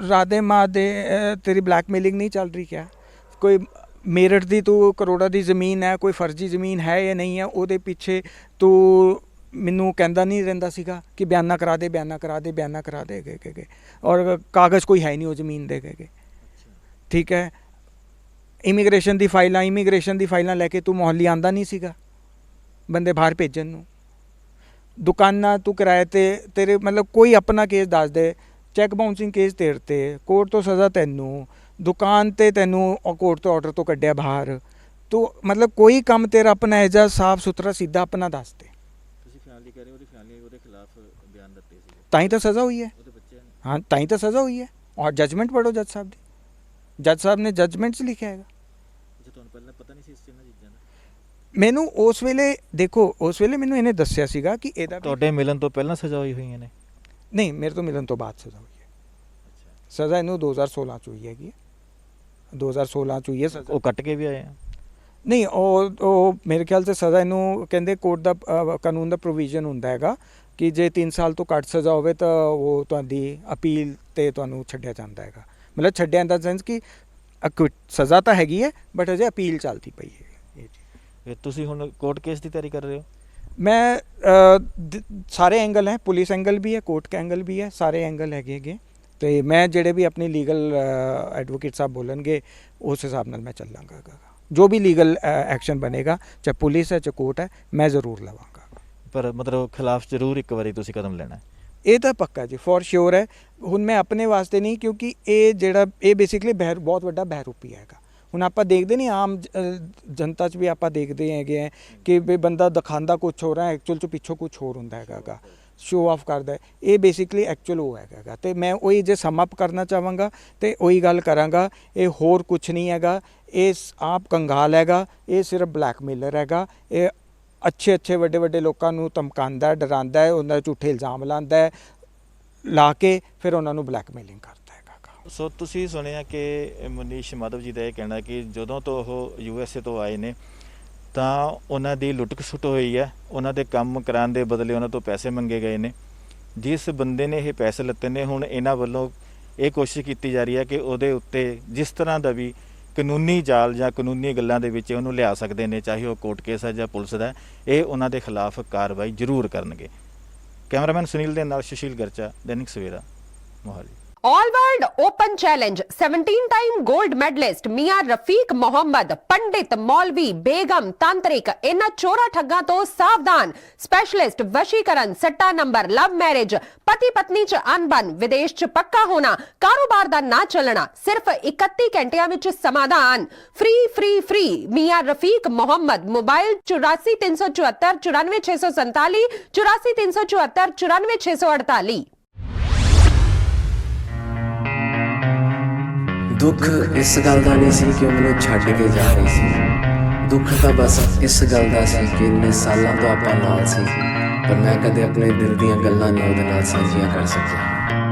S2: ਰਾਧੇ ਮਾਂ ਦੇ ਤੇਰੀ ਬਲੈਕਮੇਲਿੰਗ ਨਹੀਂ ਚੱਲ ਰਹੀ ਕਿਆ? ਕੋਈ ਮੇਰਠ ਦੀ ਤੂੰ ਕਰੋੜਾਂ ਦੀ ਜ਼ਮੀਨ ਹੈ, ਕੋਈ ਫਰਜ਼ੀ ਜ਼ਮੀਨ ਹੈ ਜਾਂ ਨਹੀਂ ਹੈ, ਉਹਦੇ ਪਿੱਛੇ ਤੂੰ ਮੈਨੂੰ ਕਹਿੰਦਾ ਨਹੀਂ ਰਹਿੰਦਾ ਸੀਗਾ ਕਿ ਬਿਆਨਾ ਕਰਾ ਦੇ ਗਏ ਔਰ ਕਾਗਜ਼ ਕੋਈ ਹੈ ਨਹੀਂ ਉਹ ਜ਼ਮੀਨ ਦੇ ਗਏ। ਠੀਕ ਹੈ, ਇਮੀਗ੍ਰੇਸ਼ਨ ਦੀ ਫਾਈਲਾਂ ਲੈ ਕੇ ਤੂੰ ਮੁਹੱਲੀ ਆਂਦਾ ਨਹੀਂ ਸੀਗਾ ਬੰਦੇ ਬਾਹਰ ਭੇਜਣ ਨੂੰ। ਦੁਕਾਨਾਂ ਤੂੰ ਕਿਰਾਏ 'ਤੇ, ਤੇਰੇ ਮਤਲਬ ਕੋਈ ਆਪਣਾ ਕੇਸ ਦੱਸ ਦੇ, ਚੈੱਕ ਬਾਊਂਸਿੰਗ ਕੇਸ ਤੇਰੇ 'ਤੇ, ਕੋਰਟ ਤੋਂ ਸਜ਼ਾ ਤੈਨੂੰ, ਦੁਕਾਨ 'ਤੇ ਤੈਨੂੰ ਕੋਰਟ ਤੋਂ ਆਰਡਰ ਤੋਂ ਕੱਢਿਆ ਬਾਹਰ, ਤੂੰ ਮਤਲਬ ਕੋਈ ਕੰਮ ਤੇਰਾ ਆਪਣਾ ਇਹੋ ਜਿਹਾ ਸਾਫ ਸੁਥਰਾ ਸਿੱਧਾ ਆਪਣਾ ਦੱਸ ਦੇ।
S3: ਤੁਸੀਂ ਫੈਮਿਲੀ ਕਹਿ ਰਹੇ ਹੋ, ਉਹਦੀ ਫੈਮਿਲੀ ਉਹਦੇ ਖਿਲਾਫ ਬਿਆਨ ਦਿੱਤੇ ਸੀ,
S2: ਤਾਂ ਹੀ ਤਾਂ ਸਜ਼ਾ ਹੋਈ ਹੈ।
S3: ਉਹਦੇ ਬੱਚਿਆਂ ਨੇ?
S2: ਹਾਂ, ਤਾਂ ਹੀ ਤਾਂ ਸਜ਼ਾ ਹੋਈ ਹੈ। ਔਰ ਜਜਮੈਂਟ ਪੜ੍ਹੋ ਜੱਜ ਸਾਹਿਬ ਦੀ, ਜੱਜ ਸਾਹਿਬ ਨੇ ਜਜਮੈਂਟ 'ਚ ਲਿਖਿਆ ਹੈਗਾ।
S3: ਤੁਹਾਨੂੰ ਪਹਿਲਾਂ ਪਤਾ ਨਹੀਂ ਸੀ ਇਸ ਚੀਜ਼ਾਂ ਦਾ?
S2: ਮੈਨੂੰ ਉਸ ਵੇਲੇ ਮੈਨੂੰ ਇਹਨੇ ਦੱਸਿਆ ਸੀਗਾ ਕਿ ਇਹਦਾ
S3: ਤੁਹਾਡੇ ਮਿਲਣ ਤੋਂ ਪਹਿਲਾਂ ਸਜ਼ਾ ਹੋਈਆਂ ਨੇ?
S2: ਨਹੀਂ, ਮੇਰੇ ਤੋਂ ਮਿਲਣ ਤੋਂ ਬਾਅਦ ਸਜ਼ਾ ਹੋਈ ਹੈ। ਸਜ਼ਾ ਇਹਨੂੰ 2016 ਚ ਹੋਈ ਹੈਗੀ, 2016 ਚ ਹੋਈ ਹੈ ਸਜ਼ਾ।
S3: ਉਹ ਕੱਟ ਕੇ ਵੀ ਆਏ ਆ?
S2: ਨਹੀਂ, ਉਹ ਮੇਰੇ ਖਿਆਲ ਤੇ ਸਜ਼ਾ ਇਹਨੂੰ ਕਹਿੰਦੇ ਕੋਰਟ ਦਾ ਕਾਨੂੰਨ ਦਾ ਪ੍ਰੋਵੀਜ਼ਨ ਹੁੰਦਾ ਹੈਗਾ ਕਿ ਜੇ 3 ਸਾਲ ਤੋਂ ਘੱਟ ਸਜ਼ਾ ਹੋਵੇ ਤਾਂ ਉਹ ਤੁਹਾਡੀ ਅਪੀਲ ਤੇ ਤੁਹਾਨੂੰ ਛੱਡਿਆ ਜਾਂਦਾ ਹੈਗਾ। ਮਤਲਬ ਛੱਡਿਆ ਇਨ ਦਾ ਸੈਂਸ ਕਿ ਸਜ਼ਾ ਤਾਂ ਹੈਗੀ ਹੈ ਬਟ ਅਜੇ ਅਪੀਲ ਚੱਲਦੀ ਪਈ ਹੈ।
S3: ਤੁਸੀਂ ਹੁਣ ਕੋਰਟ ਕੇਸ ਦੀ ਤਿਆਰੀ ਕਰ ਰਹੇ ਹੋ?
S2: ਮੈਂ ਸਾਰੇ ਐਂਗਲ ਹੈ, ਪੁਲਿਸ ਐਂਗਲ ਵੀ ਹੈ, ਕੋਰਟ ਐਂਗਲ ਵੀ ਹੈ, ਸਾਰੇ ਐਂਗਲ ਹੈਗੇ ਤੇ ਮੈਂ ਜਿਹੜੇ ਵੀ ਆਪਣੀ ਲੀਗਲ ਐਡਵੋਕੇਟ ਸਾਹਿਬ ਬੋਲਣਗੇ ਉਸ ਹਿਸਾਬ ਨਾਲ ਮੈਂ ਚੱਲਾਂਗਾ। ਜੋ ਵੀ ਲੀਗਲ ਐਕਸ਼ਨ ਬਣੇਗਾ, ਚਾਹੇ ਪੁਲਿਸ ਹੈ ਚਾਹੇ ਕੋਰਟ ਹੈ, ਮੈਂ ਜ਼ਰੂਰ ਲਵਾਂਗਾ।
S3: ਪਰ ਮਤਲਬ ਖਿਲਾਫ ਜ਼ਰੂਰ ਇੱਕ ਵਾਰੀ ਤੁਸੀਂ ਕਦਮ ਲੈਣਾ?
S2: ਇਹ ਤਾਂ ਪੱਕਾ ਜੀ, ਫੋਰ ਸ਼ੋਰ ਹੈ। ਹੁਣ ਮੈਂ ਆਪਣੇ ਵਾਸਤੇ ਨਹੀਂ, ਕਿਉਂਕਿ ਇਹ ਬੇਸਿਕਲੀ ਬਹੁਤ ਵੱਡਾ ਬਹਿਰੂਪੀ ਹੈਗਾ। ਹੁਣ ਆਪਾਂ ਦੇਖਦੇ ਨਹੀਂ ਆਮ ਜਨਤਾ 'ਚ ਵੀ ਆਪਾਂ ਦੇਖਦੇ ਹੈਗੇ ਹੈ ਕਿ ਵੀ ਬੰਦਾ ਦਿਖਾਉਂਦਾ ਕੁਛ ਹੋ ਰਿਹਾ, ਐਕਚੁਅਲ 'ਚ ਪਿੱਛੋਂ ਕੁਛ ਹੋਰ ਹੁੰਦਾ ਹੈਗਾ, ਸ਼ੋ ਆਫ ਕਰਦਾ। ਇਹ ਬੇਸਿਕਲੀ ਐਕਚੁਅਲ ਉਹ ਹੈਗਾ ਤੇ ਮੈਂ ਉਹੀ ਜੇ ਸਮ ਅਪ ਕਰਨਾ ਚਾਹਾਂਗਾ ਤੇ ਉਹੀ ਗੱਲ ਕਰਾਂਗਾ। ਇਹ ਹੋਰ ਕੁਛ ਨਹੀਂ ਹੈਗਾ, ਇਹ ਆਪ ਕੰਗਾਲ ਹੈਗਾ, ਇਹ ਸਿਰਫ ਬਲੈਕਮੇਲਰ ਹੈਗਾ। ਇਹ ਅੱਛੇ ਵੱਡੇ ਲੋਕਾਂ ਨੂੰ ਧਮਕਾਉਂਦਾ, ਡਰਾਉਂਦਾ ਹੈ, ਉਹਨਾਂ ਦੇ ਝੂਠੇ ਇਲਜ਼ਾਮ ਲਾਉਂਦਾ ਹੈ, ਲਾ ਕੇ ਫਿਰ ਉਹਨਾਂ ਨੂੰ ਬਲੈਕਮੇਲਿੰਗ ਕਰਦਾ ਹੈਗਾ।
S3: ਸੋ ਤੁਸੀਂ ਸੁਣਿਆ ਕਿ ਮਨੀਸ਼ ਮਾਧਵ ਜੀ ਦਾ ਇਹ ਕਹਿਣਾ ਕਿ ਜਦੋਂ ਤੋਂ ਉਹ USA ਤੋਂ ਆਏ ਨੇ ਤਾਂ ਉਹਨਾਂ ਦੀ ਲੁੱਟ ਖਸੁੱਟ ਹੋਈ ਹੈ, ਉਹਨਾਂ ਦੇ ਕੰਮ ਕਰਾਉਣ ਦੇ ਬਦਲੇ ਉਹਨਾਂ ਤੋਂ ਪੈਸੇ ਮੰਗੇ ਗਏ ਨੇ। ਜਿਸ ਬੰਦੇ ਨੇ ਇਹ ਪੈਸੇ ਲਿੱਤੇ ਨੇ ਹੁਣ ਇਹਨਾਂ ਵੱਲੋਂ ਇਹ ਕੋਸ਼ਿਸ਼ ਕੀਤੀ ਜਾ ਰਹੀ ਹੈ ਕਿ ਉਹਦੇ ਉੱਤੇ ਜਿਸ ਤਰ੍ਹਾਂ ਦਾ ਵੀ ਕਾਨੂੰਨੀ ਜਾਲ ਜਾਂ ਕਾਨੂੰਨੀ ਗੱਲਾਂ ਦੇ ਵਿੱਚ ਉਹਨੂੰ ਲਿਆ ਸਕਦੇ ਨੇ, ਚਾਹੇ ਉਹ ਕੋਰਟ ਕੇਸ ਹੈ ਜਾਂ ਪੁਲਿਸ ਦਾ, ਇਹ ਉਹਨਾਂ ਦੇ ਖਿਲਾਫ ਕਾਰਵਾਈ ਜ਼ਰੂਰ ਕਰਨਗੇ। ਕੈਮਰਾਮੈਨ ਸੁਨੀਲ ਦੇ ਨਾਲ Sushil Garcha, Dainik Savera, Mohali.
S4: All world open challenge 17 time gold medallist मियां रफीक मोहम्मद, पंडित, मौलवी, बेगम, तांत्रिक, इन्हां चोरा ठग्गां तो सावधान। स्पेशलिस्ट वशीकरण, सट्टा नंबर, लव मैरिज, पति पत्नी च अनबन, विदेश च पक्का होना, कारोबार दा ना चलना, सिर्फ 31 घंटियां विच समाधान। फ्री फ्री फ्री मियां रफीक मोहम्मद। मोबाइल 84 374 94 647, 84 374 94 648।
S5: ਦੁੱਖ ਇਸ ਗੱਲ ਦਾ ਨਹੀਂ ਸੀ ਕਿ ਉਹ ਮੈਨੂੰ ਛੱਡ ਕੇ ਜਾ ਰਹੀ ਸੀ, ਦੁੱਖ ਤਾਂ ਬਸ ਇਸ ਗੱਲ ਦਾ ਸੀ ਕਿ ਇੰਨੇ ਸਾਲਾਂ ਤੋਂ ਆਪਾਂ ਨਾਲ ਸੀ, ਪਰ ਮੈਂ ਕਦੇ ਆਪਣੇ ਦਿਲ ਦੀਆਂ ਗੱਲਾਂ ਨਹੀਂ ਉਹਦੇ ਨਾਲ ਸਾਂਝੀਆਂ ਕਰ ਸਕਿਆ।